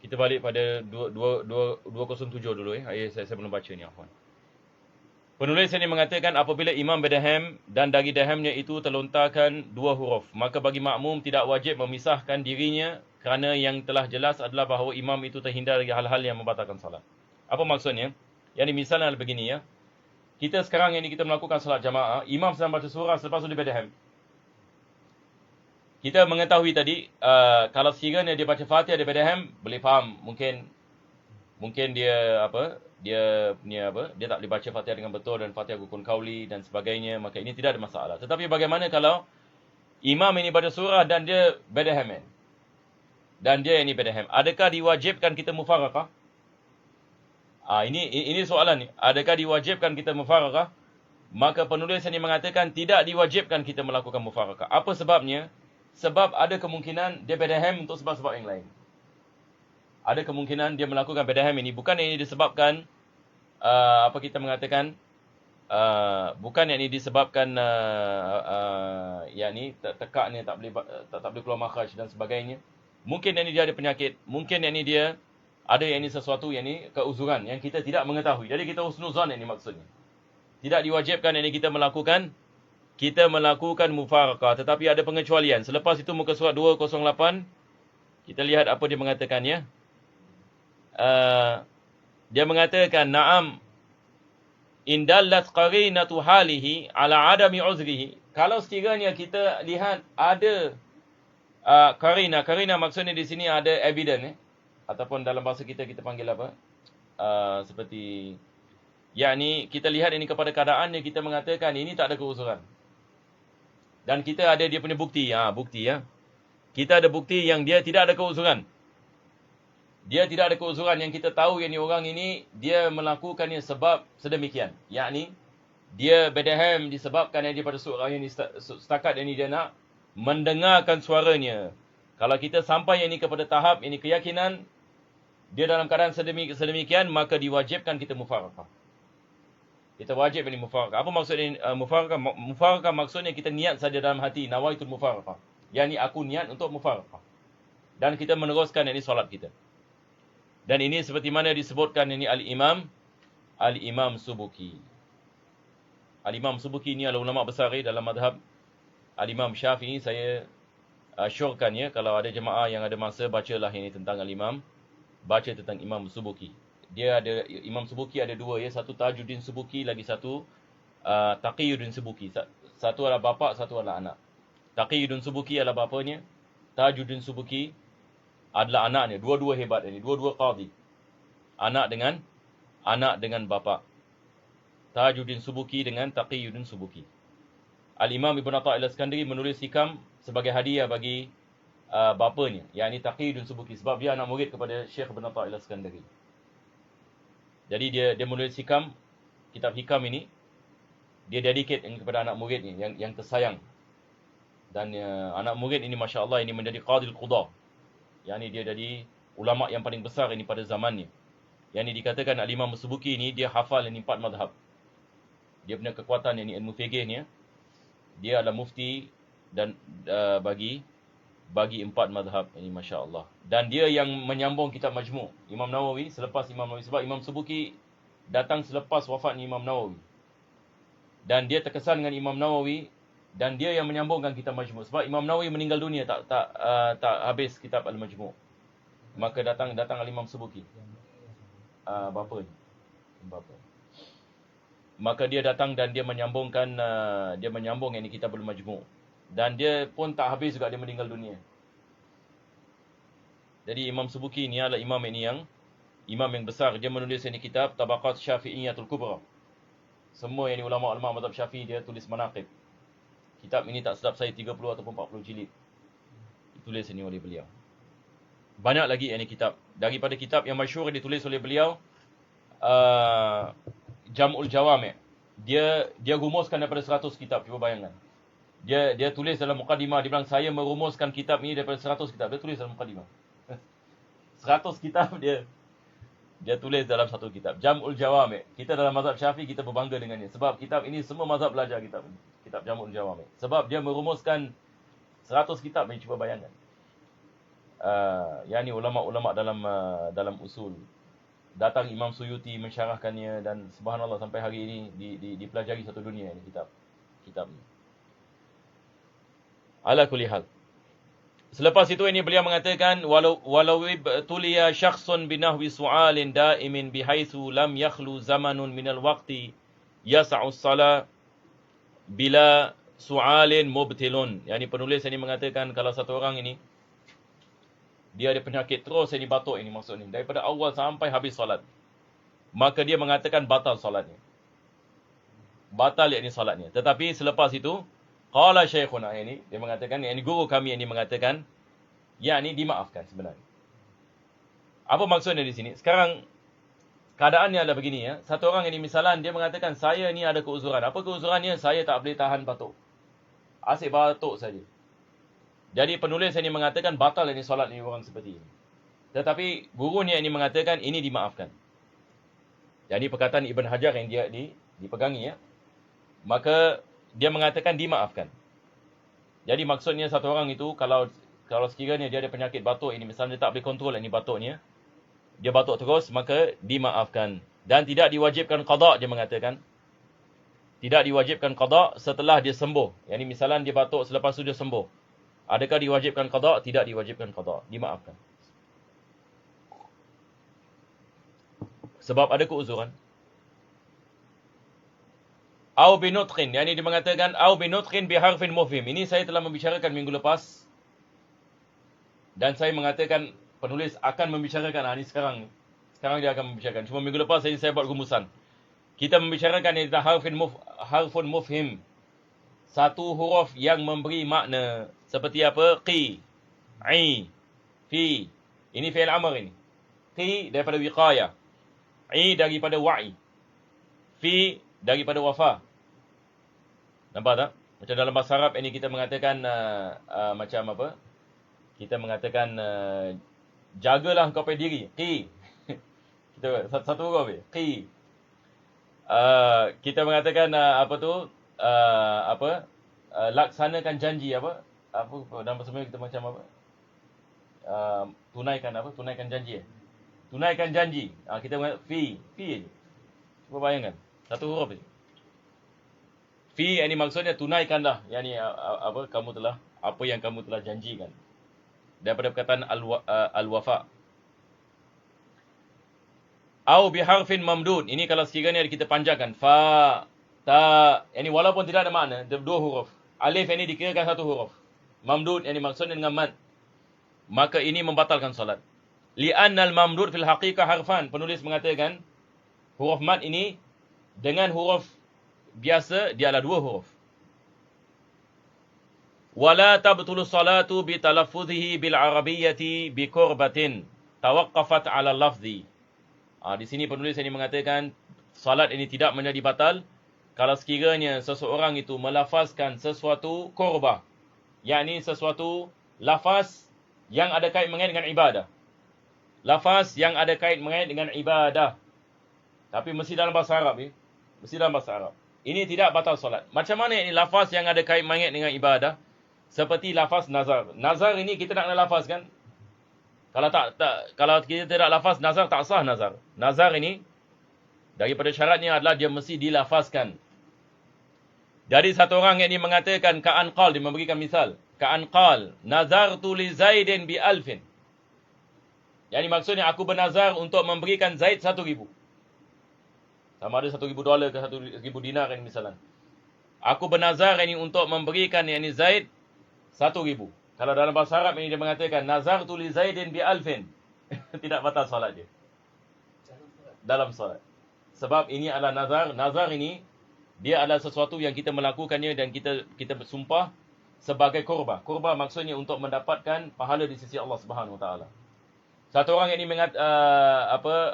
Kita balik pada 207 dulu saya belum baca ni, afwan. Penulis ini mengatakan apabila imam berdaham dan dari dahamnya itu terlontarkan dua huruf, maka bagi makmum tidak wajib memisahkan dirinya kerana yang telah jelas adalah bahawa imam itu terhindar dari hal-hal yang membatalkan salat. Apa maksudnya? Yang ini misalnya begini ya. Kita sekarang ini kita melakukan salat jamaah, imam sedang baca surah selepas itu dia berdaham. Kita mengetahui tadi, kalau sekiranya dia baca Fatihah dia berdaham, boleh faham. Mungkin dia dia tak boleh baca Fatihah dengan betul dan Fatihah rukun kauli dan sebagainya, maka ini tidak ada masalah. Tetapi bagaimana kalau imam ini baca surah dan dia berdaham? Dan dia ini berdaham. Adakah diwajibkan kita mufaraqah? Ini soalan ni. Adakah diwajibkan kita mufaraqah? Maka penulis ini mengatakan tidak diwajibkan kita melakukan mufaraqah. Apa sebabnya? Sebab ada kemungkinan dia berdaham untuk sebab-sebab yang lain. Ada kemungkinan dia melakukan berdaham ini bukan ini disebabkan kita mengatakan bukan yang ini disebabkan tekak ni tak boleh keluar makhraj dan sebagainya. Mungkin yang ini dia ada penyakit, mungkin yang ini dia ada yang ini sesuatu yang ini keuzuran yang kita tidak mengetahui. Jadi kita husnuzan ini maksudnya. Tidak diwajibkan yang ini kita melakukan mufaraqah, tetapi ada pengecualian. Selepas itu muka surat 208 kita lihat apa dia mengatakan ya. Dia mengatakan na'am indallat qarinatu halihi ala adami uzrihi. Kalau sekiranya kita lihat ada qarina maksudnya di sini ada evidence ataupun dalam bahasa kita panggil apa? Seperti yakni kita lihat ini kepada keadaannya, kita mengatakan ini tak ada keuzuran. Dan kita ada dia punya bukti. Bukti ya. Kita ada bukti yang dia tidak ada keuzuran. Dia tidak ada keuzuran yang kita tahu yang orang ini dia melakukannya sebab sedemikian. Yakni dia berdaham disebabkan yang dia pada surah ini setakat yang dia nak mendengarkan suaranya. Kalau kita sampai ini kepada tahap ini keyakinan dia dalam keadaan sedemikian, maka diwajibkan kita mufaraqah. Kita wajib ini mufaraqah. Apa maksudnya mufaraqah? Mufaraqah maksudnya kita niat saja dalam hati, nawaitul mufaraqah. Yani aku niat untuk mufaraqah. Dan kita meneruskan ini solat kita. Dan ini seperti mana disebutkan ini Al-Imam Subuki. Al-Imam Subuki ini adalah ulama besar dalam madhab Al-Imam Syafi'i. Saya syorkan ya, kalau ada jemaah yang ada masa, bacalah ini tentang Al-Imam. Baca tentang Imam Subuki. Dia ada Imam Subuki ada dua ya, satu Tajuddin Subuki, lagi satu Taqiyuddin Subuki. Satu adalah bapa, satu adalah anak. Taqiyuddin Subki adalah bapanya. Tajuddin Subki adalah anaknya. Dua-dua hebat ini. Dua-dua qadhi. Anak dengan bapa. Tajuddin Subki dengan Taqiyuddin Subki. Al-Imam Ibn Atha'illah Iskandari menulis hikam sebagai hadiah bagi bapanya, yakni Taqiyuddin Subki, sebab dia anak murid kepada Syekh Ibn Atha'illah Iskandari. Jadi dia menulis hikam, kitab hikam ini dia dedicate kepada anak muridnya yang tersayang. Dan anak murid ini masya-Allah ini menjadi qadil qudha. Yakni dia jadi ulama yang paling besar ini pada zamannya. Yang dikatakan Al-Imam Subki ini dia hafal ini 4 mazhab. Dia punya kekuatan ini ilmu fiqh ni, dia adalah mufti dan bagi 4 mazhab ini masya-Allah. Dan dia yang menyambung kitab Majmu'. Imam Nawawi selepas Imam Nawawi, sebab Imam Subki datang selepas wafatnya Imam Nawawi. Dan dia terkesan dengan Imam Nawawi dan dia yang menyambungkan kitab Majmu'. Sebab Imam Nawawi meninggal dunia tak habis kitab Al-Majmu'. Maka datang Al-Imam Subki. Bapa. Maka dia datang dan dia menyambung ini kitab Al-Majmu'. Dan dia pun tak habis juga dia meninggal dunia. Jadi Imam Subki ni adalah imam yang besar. Dia menulis ini kitab Tabaqat Syafi'iyatul Kubra. Semua yang ulama-ulama mazhab Syafi'i dia tulis manaqib. Kitab ini tak silap saya 30 ataupun 40 jilid. Ditulis ini oleh beliau. Banyak lagi ini kitab. Daripada kitab yang masyhur ditulis oleh beliau, Jam'ul Jawami'. Dia rumuskan daripada 100 kitab, cuba bayangkan. Dia tulis dalam mukadimah, dia bilang saya merumuskan kitab ini daripada 100 kitab. Dia tulis dalam mukadimah. 100 kitab dia tulis dalam satu kitab. Jam'ul Jawami'. Kita dalam mazhab Syafi'i kita berbangga dengannya sebab kitab ini semua mazhab belajar kitab ini. Kitab Jam'ul Jawami'. Sebab dia merumuskan 100 kitab ni, cuba bayangkan. Yang ni ulama-ulama dalam usul. Datang Imam Suyuti mensyarahkannya dan subhanallah sampai hari ini dipelajari satu dunia ini kitab ni. Ala kulli hal. Selepas itu ini beliau mengatakan walau tuliya syakhsun binahwi su'alin da'imin bihaitsu lam yakhlu zamanun minal waqti yas'u as-salah bila su'alin mubtilun. Yani penulis ini mengatakan kalau satu orang ini dia ada penyakit terus ini batuk ini maksudnya daripada awal sampai habis solat, maka dia mengatakan batal solatnya. Batal yakni solatnya. Tetapi selepas itu qala syekhuna ini dia mengatakan, ini guru kami ini mengatakan yakni dimaafkan sebenarnya. Apa maksudnya di sini? Sekarang keadaannya adalah begini ya. Satu orang ini misalan dia mengatakan saya ni ada keuzuran. Apa keuzurannya? Saya tak boleh tahan batuk. Asyik batuk saja. Jadi penulis ini mengatakan batal ini solat ni orang seperti ini. Tetapi gurunya ini mengatakan ini dimaafkan. Jadi perkataan Ibn Hajar yang dia dipegangi ya. Maka dia mengatakan dimaafkan. Jadi maksudnya satu orang itu kalau sekiranya dia ada penyakit batuk ini, misalnya dia tak boleh kontrol ini batuknya, dia batuk terus, maka dimaafkan. Dan tidak diwajibkan qada, dia mengatakan. Tidak diwajibkan qada setelah dia sembuh. Yang ini misalnya dia batuk selepas itu dia sembuh. Adakah diwajibkan qada? Tidak diwajibkan qada. Dimaafkan. Sebab ada keuzuran. Au binutqin. Yang ini dia mengatakan au binutqin biharfin mufhim. Ini saya telah membicarakan minggu lepas. Dan saya mengatakan penulis akan membicarakan ini sekarang. Sekarang dia akan membicarakan. Cuma minggu lepas saya buat rumusan. Kita membicarakan ini tentang harfun mufhim. Satu huruf yang memberi makna. Seperti apa? Qi, I, fi. Ini fi'il amr ini. Qi daripada wiqayah. I daripada wa'i. Fi daripada wafa. Nampak tak? Macam dalam bahasa Arab ini kita mengatakan macam apa? Kita mengatakan jagalah kau punya diri. Qi. Kita satu huruf je. Qi. Kita mengatakan laksanakan janji apa dalam bahasa Melayu kita macam apa? Tunaikan janji. Tunaikan janji. Kita mengatakan fi je. Cuba bayangkan. Satu huruf je. Fi ini maksudnya tunaikanlah. Yani apa yang kamu telah janjikan. Daripada perkataan al-wafa. Au biharfin mamdud. Ini kalau sekiranya kita panjangkan fa Tak, yani walaupun tidak ada makna, dua huruf. Alif ini dikirakan satu huruf. Mamdud, yani maksudnya dengan mad. Maka ini membatalkan solat. Li'annal mamdud fil haqiqah harfan. Penulis mengatakan, huruf mad ini dengan huruf biasa, dia adalah dua huruf. Wala tabtulu salatu bi talaffuzihi bil arabiyyati bi kurbatin tawaqqafat 'ala lafzi. Di sini penulis ini mengatakan salat ini tidak menjadi batal kalau sekiranya seseorang itu melafazkan sesuatu qurbah, yakni sesuatu lafaz yang ada kait mengenai dengan ibadah. Lafaz yang ada kait mengenai dengan ibadah. Tapi mesti dalam bahasa Arab ni. Mesti dalam bahasa Arab. Ini tidak batal solat. Macam mana ini lafaz yang ada kait mengenai dengan ibadah? Seperti lafaz nazar. Nazar ini kita nak lafaz kan? Kalau kita tidak lafaz nazar, tak sah nazar. Nazar ini daripada syaratnya adalah dia mesti dilafazkan. Jadi satu orang yang ini mengatakan ka'anqal, dia memberikan misal. Ka'anqal, nazartu li Zaidin bi alfin. Yani maksudnya aku bernazar untuk memberikan Zaid 1,000. Sama ada $1,000 ke $1,000 dinar ini misalnya. Aku bernazar ini untuk memberikan yani Zaid 1,000. Kalau dalam bahasa Arab ini dia mengatakan nazartu li Zaidin bi alfin. Tidak batal solat dia. Dalam solat. Sebab ini adalah nazar. Nazar ini dia adalah sesuatu yang kita melakukannya dan kita bersumpah sebagai qurbah. Qurbah maksudnya untuk mendapatkan pahala di sisi Allah Subhanahu Wa Taala. Satu orang ini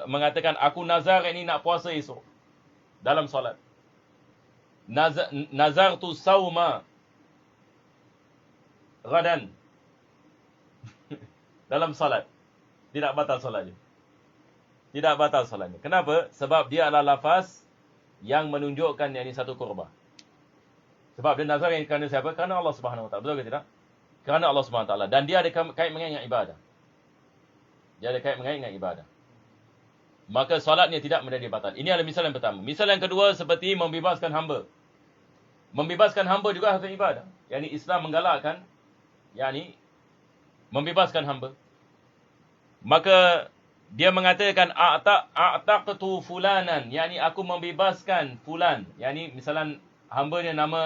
mengatakan aku nazar ini nak puasa esok dalam solat. Nazartu sauma ghadan dalam solat. Tidak batal solatnya. Tidak batal solatnya. Kenapa? Sebab dia adalah lafaz yang menunjukkan yang ini satu qurbah. Sebab dia nazar yang kerana siapa? Kerana Allah Subhanahu Wa Taala. Betul ke tidak? Kerana Allah Subhanahu Wa Taala. Dan dia ada kait mengenai dengan ibadah. Dia ada kait mengenai dengan ibadah. Maka solatnya tidak menjadi batal. Ini adalah misal yang pertama. Misal yang kedua seperti membebaskan hamba. Membebaskan hamba juga satu ibadah. Yani Islam menggalakkan yani membebaskan hamba. Maka dia mengatakan a'taqtu fulanan, yakni aku membebaskan fulan. Yakni misalan hambanya nama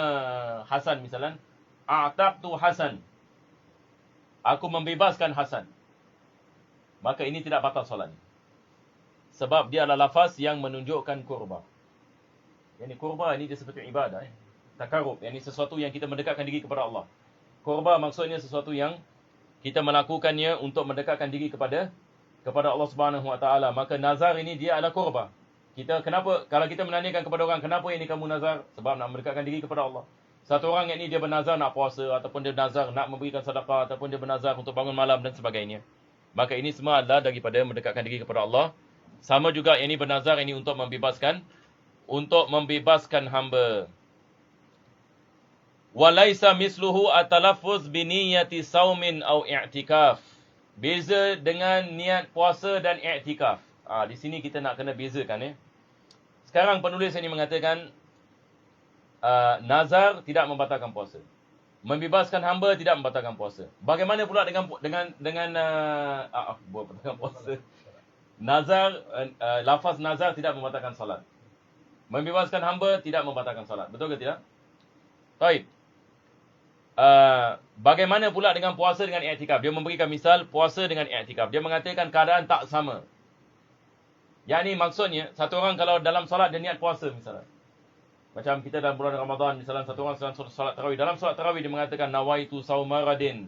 Hasan misalan, a'taqtu Hasan. Aku membebaskan Hasan. Maka ini tidak batal solatnya. Sebab dia adalah lafaz yang menunjukkan qurbah. Yakni qurbah ini dia seperti ibadah, takarrub, yakni sesuatu yang kita mendekatkan diri kepada Allah. Qurbah maksudnya sesuatu yang kita melakukannya untuk mendekatkan diri kepada Allah Subhanahu Wa Taala. Maka nazar ini dia adalah qurbah. Kenapa kalau kita menanyakan kepada orang kenapa ini kamu nazar? Sebab nak mendekatkan diri kepada Allah. Satu orang yang ini dia bernazar nak puasa ataupun dia bernazar nak memberikan sedekah ataupun dia bernazar untuk bangun malam dan sebagainya. Maka ini semua adalah daripada mendekatkan diri kepada Allah. Sama juga yang ini bernazar ini untuk membebaskan hamba. Walaisa misluhu at-talaffuz bi niyyati saumin au i'tikaf. Beza dengan niat puasa dan i'tikaf. Di sini kita nak kena bezakan . Sekarang penulis ini mengatakan nazar tidak membatalkan puasa. Membebaskan hamba tidak membatalkan puasa. Bagaimana pula dengan membatalkan puasa? Nazar, lafaz nazar tidak membatalkan salat. Membebaskan hamba tidak membatalkan salat. Betul ke tidak? Baik. Bagaimana pula dengan puasa dengan i'tikaf? Dia memberikan misal puasa dengan i'tikaf. Dia mengatakan keadaan tak sama. Yang ini maksudnya, satu orang kalau dalam solat dia niat puasa misalnya. Macam kita dalam bulan Ramadan, misalnya satu orang dalam solat tarawih. Dalam solat tarawih dia mengatakan nawaitu saumaradin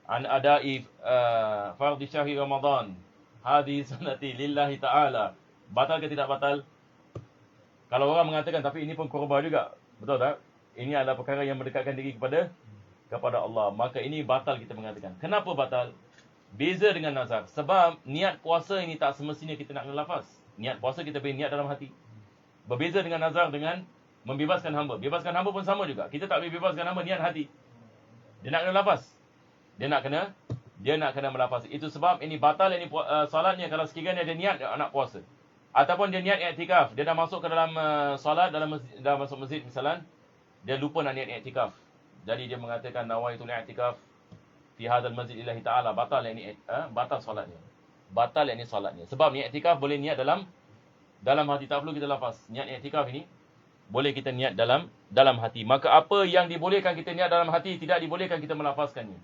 an adai fardhi syahri Ramadan. Hadhi sanati lillahi ta'ala. Batal ke tidak batal? Kalau orang mengatakan tapi ini pun qurbah juga. Betul tak? Ini adalah perkara yang mendekatkan diri kepada Allah. Maka ini batal kita mengatakan. Kenapa batal? Beza dengan nazar. Sebab niat puasa ini tak semestinya kita nak lafaz. Niat puasa kita boleh niat dalam hati. Berbeza dengan nazar dengan membebaskan hamba. Bebaskan hamba pun sama juga. Kita tak boleh bebaskan hamba niat hati. Dia nak kena lafaz. Dia nak kena melafaz. Itu sebab ini batal ini solatnya kalau sekiranya dia niat nak puasa. Ataupun dia niat i'tikaf. Dia dah masuk ke dalam solat, dah masuk masjid misalnya. Dia lupa nak niat i'tikaf. Jadi dia mengatakan nawaitul i'tikaf fi hadzal masjid lillahi ta'ala. Batal yang ini batal solatnya. Batal yang ini solatnya. Sebab niat i'tikaf boleh niat dalam hati, tak perlu kita lafaz. Niat i'tikaf ini boleh kita niat dalam hati. Maka apa yang dibolehkan kita niat dalam hati, tidak dibolehkan kita melafazkannya.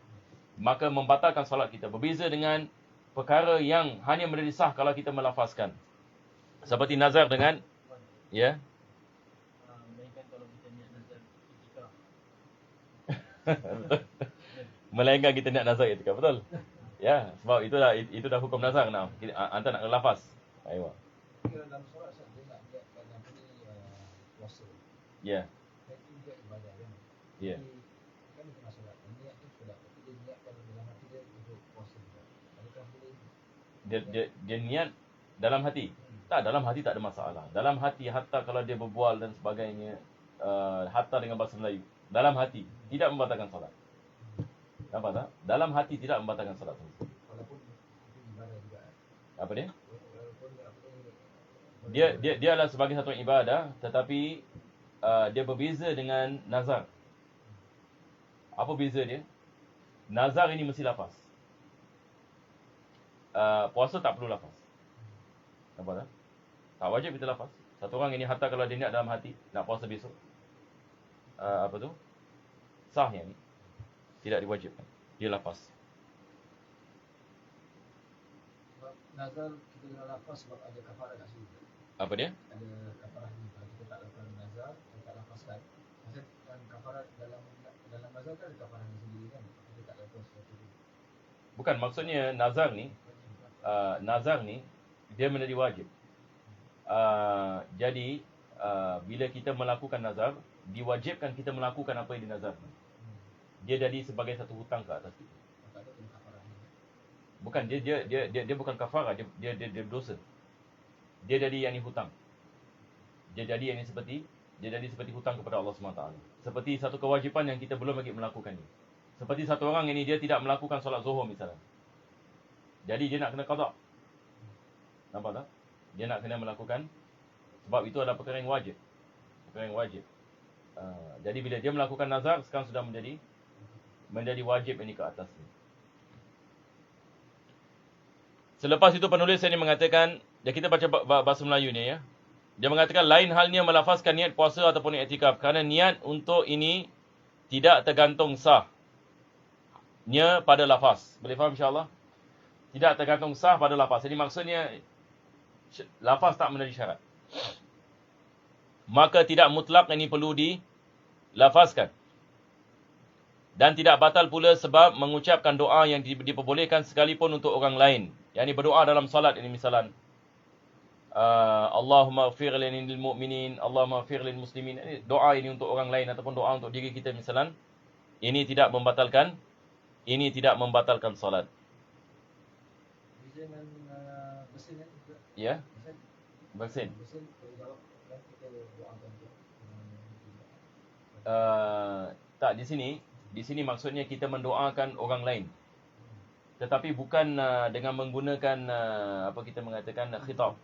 Maka membatalkan solat kita. Berbeza dengan perkara yang hanya menjadi sah kalau kita melafazkan. Seperti nazar dengan, ya. Melainkan kalau kita niat nazar itikaf. Melainkan kita niat nazar etika, betul? Ya, sebab itu dah hukum nazar. Nah, anta nak lafaz. Aywa. Kira dalam solat dia nak niatkan apa ni puasa. Ya. Itu juga ibadah kan. Ya. Jadi, kan di tengah solat niat tu solat tapi dia niatkan dalam hati dia untuk puasa juga. Adakah boleh? Dia niat dalam hati. Tak, dalam hati tak ada masalah. Dalam hati, hatta kalau dia berbual dan sebagainya, hatta dengan bahasa Melayu, dalam hati tidak membatalkan solat. Nampak tak? Dalam hati tidak membatalkan solat. Walaupun itu ibadah juga. Apa dia? Walaupun apa ni Dia adalah sebagai satu ibadah, tetapi dia berbeza dengan nazar. Apa beza dia? Nazar ini mesti lafaz. Puasa tak perlu lafaz. Nampak tak? Tak wajib kita lafaz. Satu orang ini hatta kalau dia niat dalam hati nak puasa besok, apa tu? Sah yang ni. Tidak diwajibkan. Dia lafaz. sebab nazar kita kena lafaz sebab ada kafarah kat situ. Apa dia? Ada kafarah ni kalau kita tak lakukan nazar, kita tak lafazkan. Maksud kan kafarah dalam nazar kan ada kafarah sendiri kan. Kita tak lakukan sesuatu tu. Bukan, maksudnya nazar ni dia menjadi wajib. Jadi bila kita melakukan nazar, diwajibkan kita melakukan apa yang dinazarkan. Dia jadi sebagai satu hutang ke atas kita. Tak ada kena kafarah ni. Bukan, dia bukan kafarah, dia dosa. Dia jadi yang ni hutang. Dia jadi seperti hutang kepada Allah SWT. Seperti satu kewajipan yang kita belum lagi melakukannya. Seperti satu orang ini dia tidak melakukan solat zuhur misalnya. Jadi dia nak kena qada. Nampak tak? Dia nak kena melakukan, sebab itu adalah perkara yang wajib. Perkara yang wajib. Jadi bila dia melakukan nazar, sekarang sudah menjadi wajib ini ke atasnya. Selepas itu penulis ini mengatakan, kita baca bahasa Melayu ni ya. Dia mengatakan lain halnya melafazkan niat puasa ataupun i'tikaf, kerana niat untuk ini tidak tergantung sahnya pada lafaz. Boleh faham insya-Allah? Tidak tergantung sah pada lafaz. Jadi maksudnya lafaz tak menjadi syarat. Maka tidak mutlak ini perlu dilafazkan. Dan tidak batal pula sebab mengucapkan doa yang diperbolehkan sekalipun untuk orang lain. Yang ini berdoa dalam salat ini misalan. Allahumma ighfir lil mu'minin, Allahumma ighfir lil muslimin. Doa ini untuk orang lain ataupun doa untuk diri kita misalan. Ini tidak membatalkan salat. Bisa dengan bersin kan juga. Ya, bersin. Bersin boleh jawab kan kita doakan tu. Tak, di sini maksudnya kita mendoakan orang lain. Tetapi bukan dengan menggunakan apa kita mengatakan khitab.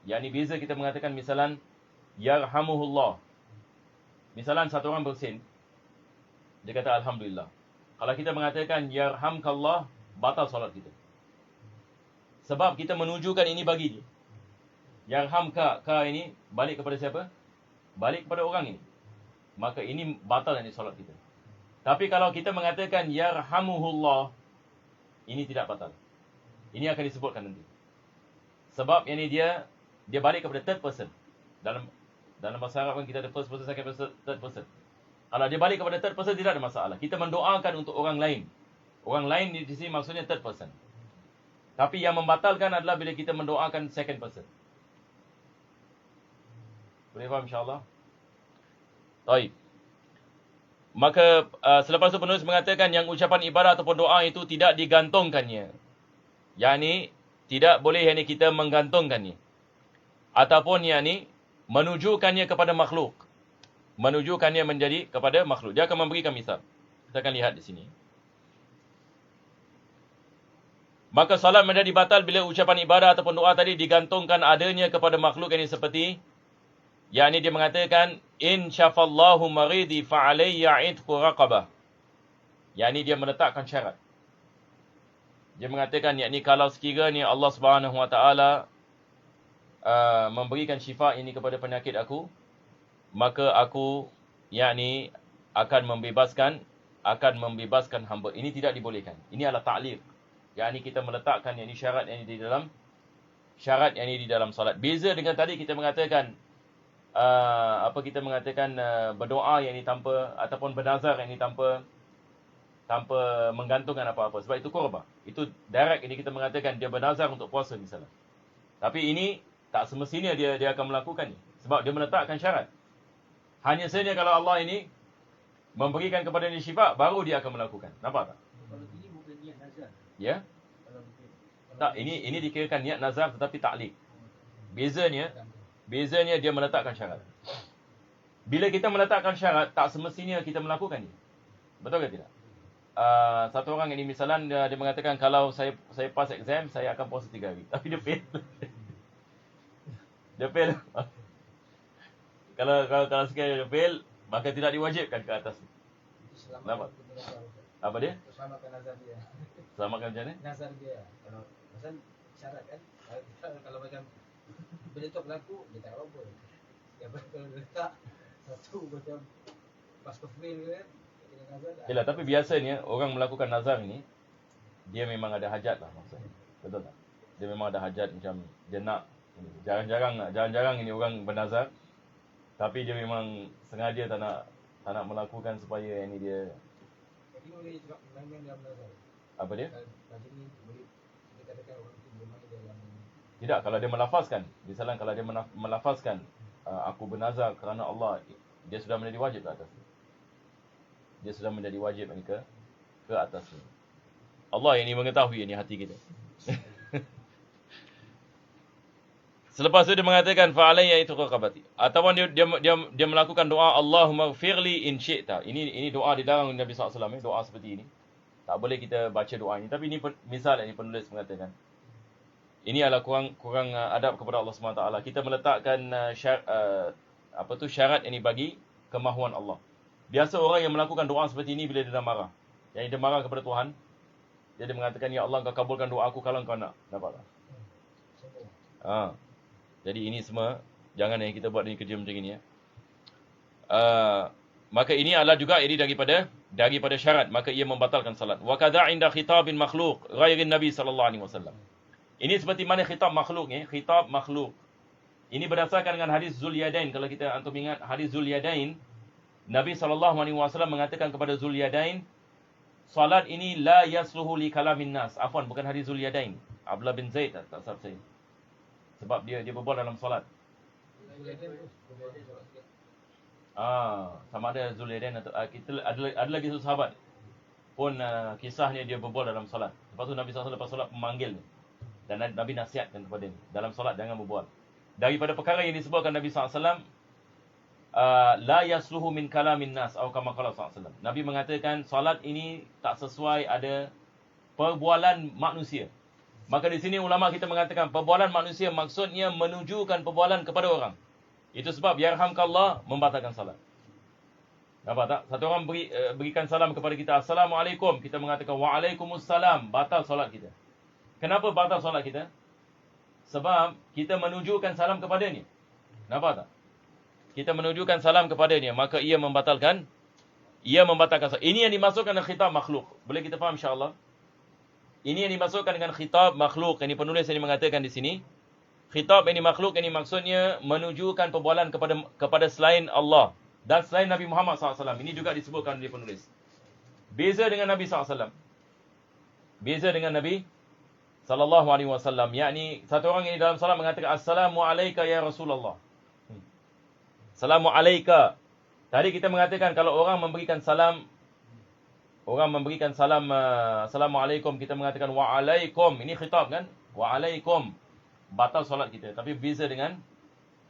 Yang ni beza kita mengatakan misalan yarhamuhullah. Misalan satu orang bersin, dia kata alhamdulillah. Kalau kita mengatakan yarhamkallah, batal solat kita. Sebab kita menujukan ini bagi dia. Yarhamka, ka ini balik kepada siapa? Balik kepada orang ini. Maka ini batal dari solat kita. Tapi kalau kita mengatakan yarhamuhullah, ini tidak batal. Ini akan disebutkan nanti. Sebab ini dia balik kepada third person. Dalam bahasa Arab kan kita ada first person, second person, third person. Kalau dia balik kepada third person tidak ada masalah. Kita mendoakan untuk orang lain. Orang lain di sini maksudnya third person. Tapi yang membatalkan adalah bila kita mendoakan second person. Boleh faham insya-Allah? Baik. Maka selepas itu penulis mengatakan yang ucapan ibadah ataupun doa itu tidak digantungkannya. Yani tidak boleh yani kita menggantungkannya. Ataupun yani menujukannya kepada makhluk. Menujukannya menjadi kepada makhluk. Dia akan memberikan misal. Kita akan lihat di sini. Maka salat menjadi batal bila ucapan ibadah ataupun doa tadi digantungkan adanya kepada makhluk ini seperti yakni dia mengatakan in syafallahu maridi fa alayya idqu raqabah. Yakni dia meletakkan syarat. Dia mengatakan yakni kalau sekiranya Allah Subhanahu wa taala memberikan syifa ini kepada penyakit aku, maka aku yakni akan membebaskan hamba. Ini tidak dibolehkan. Ini adalah ta'liq. Yakni kita meletakkan yakni syarat yang di dalam solat. Beza dengan tadi kita mengatakan kita mengatakan berdoa yang ini tanpa ataupun bernazar yang ini tanpa menggantungkan apa-apa. Sebab itu qurbah. Itu direct ini kita mengatakan dia bernazar untuk puasa misalnya. Tapi ini tak semestinya dia akan melakukannya. Sebab dia meletakkan syarat. Hanya saja kalau Allah ini memberikan kepada dia syifa, baru dia akan melakukan. Nampak tak? Kalau ini bukan niat nazar. Ya? Kalau Tak, ini dikirakan niat nazar tetapi ta'liq. Bezanya dia meletakkan syarat. Bila kita meletakkan syarat, tak semestinya kita melakukannya. Betul ke tidak? Satu orang ini misalnya dia mengatakan kalau saya pass exam, saya akan puasa 3 hari. Tapi dia fail. Dia fail. Kalau sekali dia fail, maka tidak diwajibkan ke atas. Kenapa? Apa dia? Selamatkan nazar dia. Selamatkan macam mana? Nazar dia. Kalau pasal syarat kan. Kalau macam benda tu berlaku, dia tak apa. Ya, kalau dia letak satu macam pas ke fail kan. Yalah, tapi biasanya orang melakukan nazar ini, dia memang ada hajat lah maksudnya. Betul tak? Dia memang ada hajat macam dia nak. Jarang-jarang ini orang bernazar. Tapi dia memang sengaja tak nak melakukan supaya ini dia. Ini boleh juga main-main dalam nazar. Apa dia? Macam ni boleh kita katakan orang tu bermain dalam. Tidak, kalau dia melafazkan. Misalnya kalau dia melafazkan aku bernazar kerana Allah, dia sudah menjadi wajib ke atas. Dia sudah menjadi wajib ini ke atas. Allah yang ini mengetahui ini hati kita. Selepas itu dia mengatakan fa'alayya itu raqabati. Ataupun dia melakukan doa Allahumma ighfirli in syi'ta. Ini doa dilarang oleh Nabi SAW, doa seperti ini. Tak boleh kita baca doa ini, tapi ini misal ini penulis mengatakan. Ini adalah kurang adab kepada Allah SWT. Kita meletakkan syarat ini bagi kemahuan Allah. Biasa orang yang melakukan doa seperti ini bila dia dah marah. Yang dia marah kepada Tuhan, dia mengatakan ya Allah engkau kabulkan doa aku kalau engkau nak. Nampak tak? Jadi ini semua jangan yang kita buat ini kerja macam ini ya. Maka ini adalah juga ini daripada syarat, maka ia membatalkan salat. Wa kadza inda khitabin makhluq ghairin nabi sallallahu alaihi wasallam. Ini seperti mana khitab makhluk ya, khitab makhluk. Ini berdasarkan dengan hadis Zulyadain. Kalau kita antum ingat hadis Zulyadain, Nabi sallallahu alaihi wasallam mengatakan kepada Zulyadain, salat ini la yasluhu li kalamin nas. Afwan, bukan hadis Zulyadain. Abdullah bin Zaid tak salah saya. Sebab dia berbual dalam solat. Sama ada Zulyadain atau kita ada lagi satu sahabat pun kisahnya dia berbual dalam solat. Lepas tu Nabi SAW lepas solat memanggil dia. Dan Nabi nasihatkan kepada dia, dalam solat jangan berbual. Daripada perkara yang disebutkan Nabi SAW, la yasluhu min kalamin nas atau kama qala SAW. Nabi mengatakan solat ini tak sesuai ada perbualan manusia. Maka di sini ulama kita mengatakan perbualan manusia maksudnya menunjukkan perbualan kepada orang. Itu sebab yarhamkallah membatalkan salat. Nampak tak? Satu orang berikan salam kepada kita, Assalamualaikum. Kita mengatakan Waalaikumsalam. Batal salat kita. Kenapa batal salat kita? Sebab kita menunjukkan salam kepadanya. Nampak tak? Kita menunjukkan salam kepadanya, maka ia membatalkan salat. Ini yang dimasukkan dengan khitab makhluk. Boleh kita faham insya-Allah? Ini yang dimasukkan dengan khitab makhluk. Ini penulis yang mengatakan di sini. Khitab ini makhluk ini maksudnya menunjukkan perbualan kepada selain Allah dan selain Nabi Muhammad SAW. Ini juga disebutkan oleh penulis. Beza dengan Nabi SAW. Beza dengan Nabi SAW. Yakni satu orang ini dalam salat mengatakan Assalamualaikum ya Rasulullah. Assalamualaikum. Tadi kita mengatakan kalau orang memberikan salam, Assalamualaikum, kita mengatakan Waalaikum. Ini khitab kan? Waalaikum. Batal solat kita. Tapi beza dengan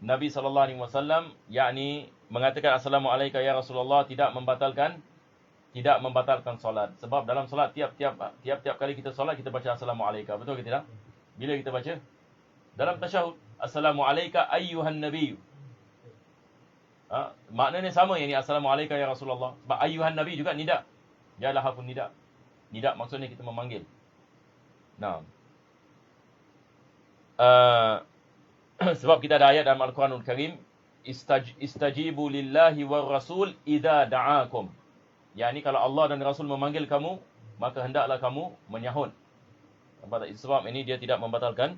Nabi SAW, yakni mengatakan Assalamualaikum ya Rasulullah, tidak membatalkan solat. Sebab dalam solat tiap kali kita solat kita baca Assalamualaikum. Betul ke tidak? Bila kita baca? Dalam tasyahud. Assalamualaikum ayyuhan nabiyyu. Maknanya sama yang ni Assalamualaikum ya Rasulullah. Sebab ayyuhan nabi juga nida. Dia adalah harfun nida. Nida maksudnya kita memanggil. Nah. Sebab kita ada ayat dalam Al-Quranul Karim, istajibu lillahi war rasul idza da'akum. Yani kalau Allah dan Rasul memanggil kamu, maka hendaklah kamu menyahut. Nampak tak? Sebab ini dia tidak membatalkan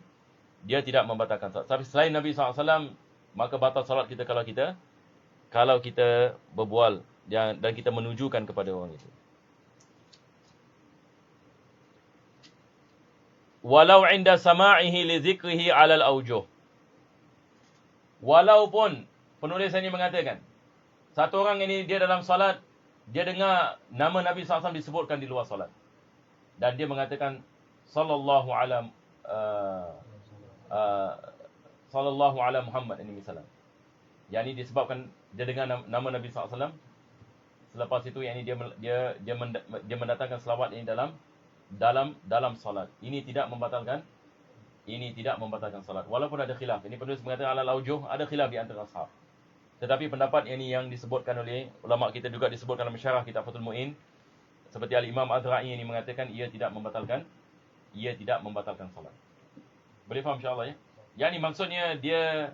salat. Tapi selain Nabi SAW, maka batal salat kita kalau kita berbual dan kita menujukan kepada orang itu. Walau inda sama'ihi li dhikrihi 'alal awjuh. Walaupun penulis ini mengatakan satu orang ini dia dalam salat, dia dengar nama Nabi SAW disebutkan di luar salat, dan dia mengatakan sallallahu ala Muhammad ini misalnya. Yang ini disebabkan dia dengar nama Nabi SAW. Selepas itu yang ini dia mendatangkan selawat ini dalam salat. Ini tidak membatalkan salat. Walaupun ada khilaf. Ini penulis mengatakan ala laujuh, ada khilaf di antara ashab. Tetapi pendapat ini yang disebutkan oleh ulama kita, juga disebutkan dalam syarah kitab Fathul Mu'in, seperti Al-Imam Azra'i ini mengatakan ia tidak membatalkan salat. Boleh faham insya-Allah ya? Yang ini maksudnya dia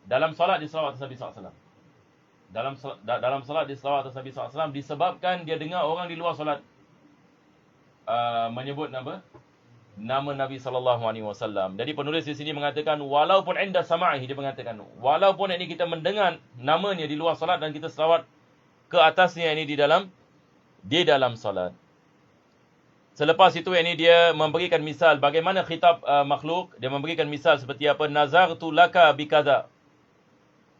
dalam salat diselawat atas Nabi SAW. Dalam salat diselawat atas Nabi SAW disebabkan dia dengar orang di luar salat menyebut nama Nabi SAW. Jadi penulis di sini mengatakan walaupun inda sama'i, dia mengatakan walaupun ini kita mendengar namanya di luar salat dan kita selawat ke atasnya ini di dalam salat. Selepas itu ini dia memberikan misal bagaimana khitab makhluk. Dia memberikan misal seperti apa, nazartu laka bikadza.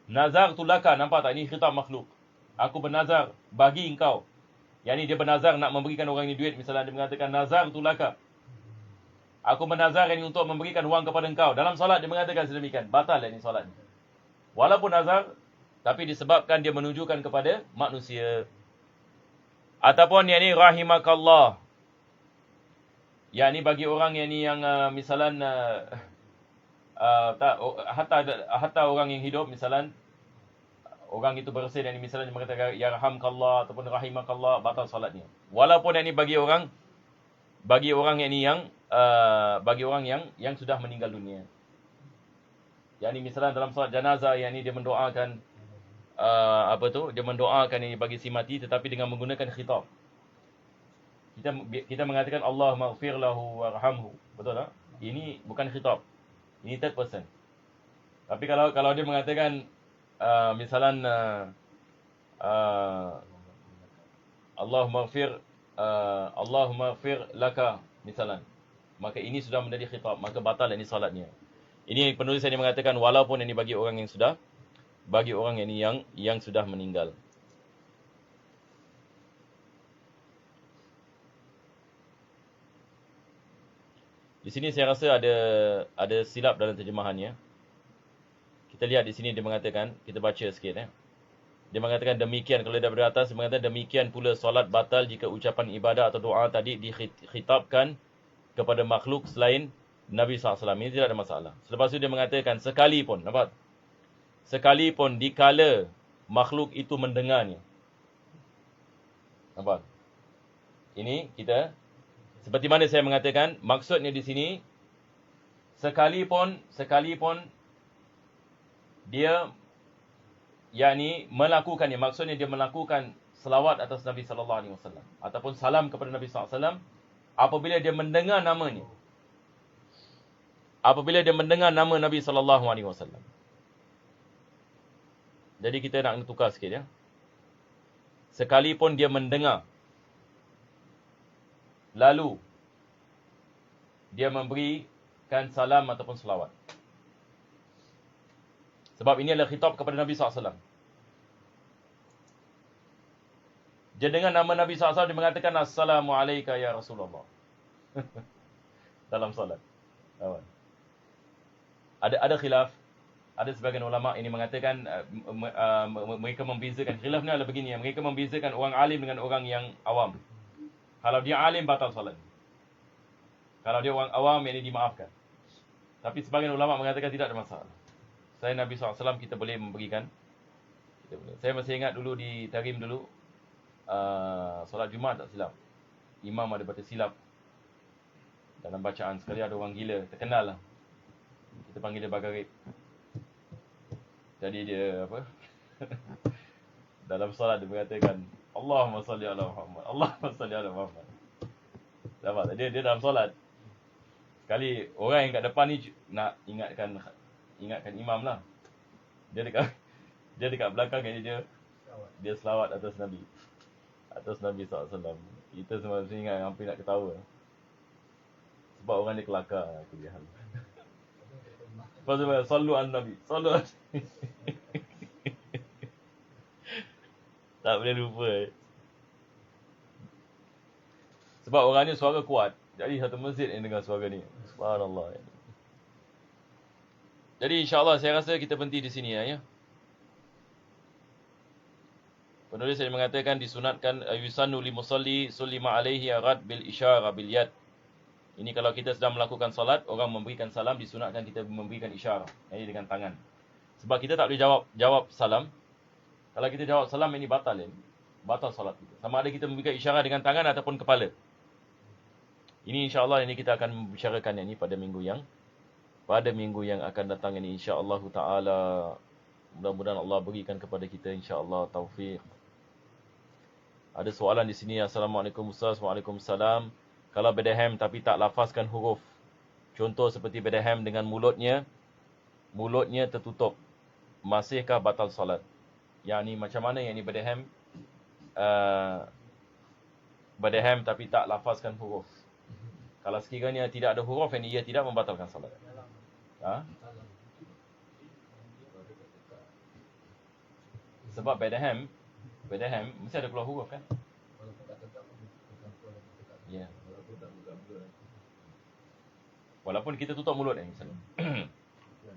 Nazartu laka, nampak tak, ini khitab makhluk. Aku bernazar bagi engkau. Yang ini dia bernazar nak memberikan orang ini duit, misalnya dia mengatakan nazartu laka. Aku bernazar ini untuk memberikan wang kepada engkau. Dalam solat dia mengatakan sedemikian. Batal ini solat. Walaupun nazar, tapi disebabkan dia menunjukkan kepada manusia. Ataupun yang ini rahimakallah. Yang ini bagi orang yang ini yang misalnya hatta orang yang hidup, misalnya orang itu bersin yang ini misalnya dia mengatakan yarhamkallah ataupun rahimakallah, batal solatnya. Walaupun yang ini bagi orang yang ini bagi orang yang sudah meninggal dunia. Yang ini misalnya dalam solat jenazah, yang ini dia mendoakan dia mendoakan ini bagi si mati tetapi dengan menggunakan khitab. Kita mengatakan Allah maghfir lahu warhamhu. Betul tak? Ini bukan khitab. Ini third person. Tapi kalau dia mengatakan misalnya Allah maghfir laka misalnya, maka ini sudah menjadi khitab, maka batal ini salatnya. Ini penulis ini mengatakan walaupun ini bagi orang yang sudah meninggal. Di sini saya rasa ada silap dalam terjemahannya. Kita lihat di sini dia mengatakan, kita baca sikit ya. Dia mengatakan demikian, kalau daripada atas dia mengatakan demikian pula solat batal jika ucapan ibadah atau doa tadi dikhitabkan kepada makhluk selain Nabi SAW. Ini tidak ada masalah. Selepas itu dia mengatakan sekalipun, nampak? Sekalipun dikala makhluk itu mendengarnya. Nampak? Ini kita, seperti mana saya mengatakan, maksudnya di sini sekalipun dia melakukannya, maksudnya dia melakukan selawat atas Nabi sallallahu alaihi wasallam ataupun salam kepada Nabi sallallahu alaihi wasallam apabila dia mendengar namanya. Apabila dia mendengar nama Nabi sallallahu alaihi wasallam. Jadi kita nak tukar sikit ya. Sekalipun dia mendengar, lalu dia memberikan salam ataupun selawat. Sebab ini adalah khitab kepada Nabi SAW. Dia dengar nama Nabi SAW, dia mengatakan Assalamualaikum ya Rasulullah. Dalam salat. Ada khilaf. Ada sebagian ulama ini mengatakan mereka membezakan. Khilaf ni adalah begini, mereka membezakan orang alim dengan orang yang awam. Kalau dia alim, batal salat. Kalau dia orang awam, ini dimaafkan. Tapi sebagian ulama mengatakan tidak ada masalah. Saya Nabi SAW kita boleh memberikan. Saya masih ingat dulu di Tarim dulu, solat Jumaat tak silap, imam ada baca silap dalam bacaan. Sekali ada orang gila, terkenal lah, kita panggil dia Bagarib. Jadi dia apa? Dalam solat dia mengatakan Allahumma salli ala Muhammad. Allahumma salli ala Muhammad. Nampak tak? Dia dalam solat. Sekali orang yang kat depan ni nak ingatkan imam lah. Dia dekat belakang dia selawat atas Nabi. Atas Nabi SAW. Kita semua mesti ingat hampir nak ketawa. Sebab orang ni kelakar kuliahan. Lepas tu sallu ala Nabi. Sallu ala tak boleh lupa. Sebab orang ni suara kuat. Jadi satu masjid yang dengar suara ni. Subhanallah. Jadi insyaAllah saya rasa kita berhenti di sini ya. Penulis saya mengatakan disunatkan yusannu li musalli sulima alaihi arad bil isyarah bil yad. Ini kalau kita sedang melakukan solat, orang memberikan salam, disunatkan kita memberikan isyarah. Ini dengan tangan. Sebab kita tak boleh jawab salam. Kalau kita jawab salam, ini batal. Batal solat kita. Sama ada kita memberikan isyarah dengan tangan ataupun kepala. Ini insyaAllah ini kita akan membicarakan ini pada minggu yang akan datang ini insyaAllah ta'ala. Mudah-mudahan Allah berikan kepada kita insyaAllah taufiq. Ada soalan di sini. Assalamualaikum Ustaz. Waalaikumsalam. Kalau bedahem tapi tak lafazkan huruf. Contoh seperti bedahem dengan mulutnya tertutup. Masihkah batal solat? Yang ni macam mana yang ni bedahem? Bedahem tapi tak lafazkan huruf. Kalau sekiranya tidak ada huruf, ini ia tidak membatalkan solat. Ha? Sebab bedahem mesti ada keluar huruf kan? Ya. Walaupun kita tutup mulut misalnya.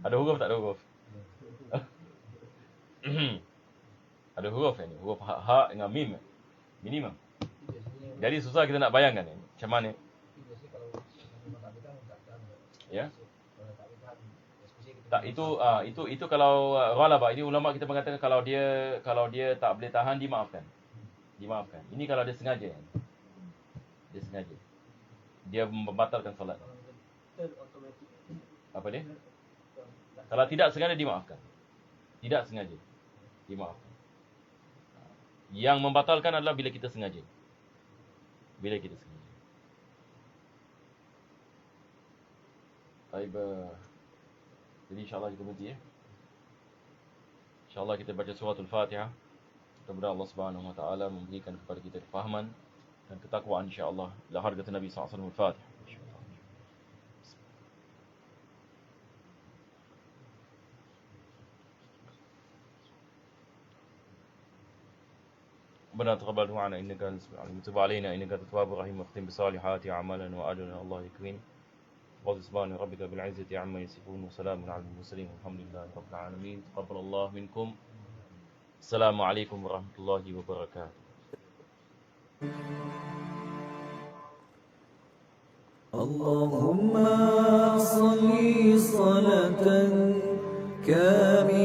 Ada huruf tak ada huruf? Ada huruf ni. Huruf ha dengan mim. Minimum. Jadi susah kita nak bayangkan ni. Macam mana? Ya. Tak, itu kalau ghalaba. Ini ulama kita mengatakan kalau dia tak boleh tahan, dimaafkan. Ini kalau dia sengaja. Dia sengaja. Dia membatalkan solat. Apa dia? Kalau tidak sengaja, dimaafkan. Tidak sengaja, dimaafkan. Yang membatalkan adalah bila kita sengaja. Jadi insyaAllah kita berhenti ya. InsyaAllah kita baca suratul Fatihah. Mudah-mudahan Allah Subhanahu Wa Taala memberikan kepada kita kefahaman dan ketakwaan insyaAllah. Ila hargat Nabi SAW. Al-Fatihah. ربنا تقبل دعانا انك انت السميع العليم وتب علينا انك انت التواب الرحيم واختم بصالحات اعمالنا واجرنا الله يكرمنا وقل سبحان ربك بالعزة عما يصفون وسلام على المرسلين والحمد لله رب العالمين تقبل الله منكم السلام عليكم ورحمة الله وبركاته اللهم صل صلاة كاملة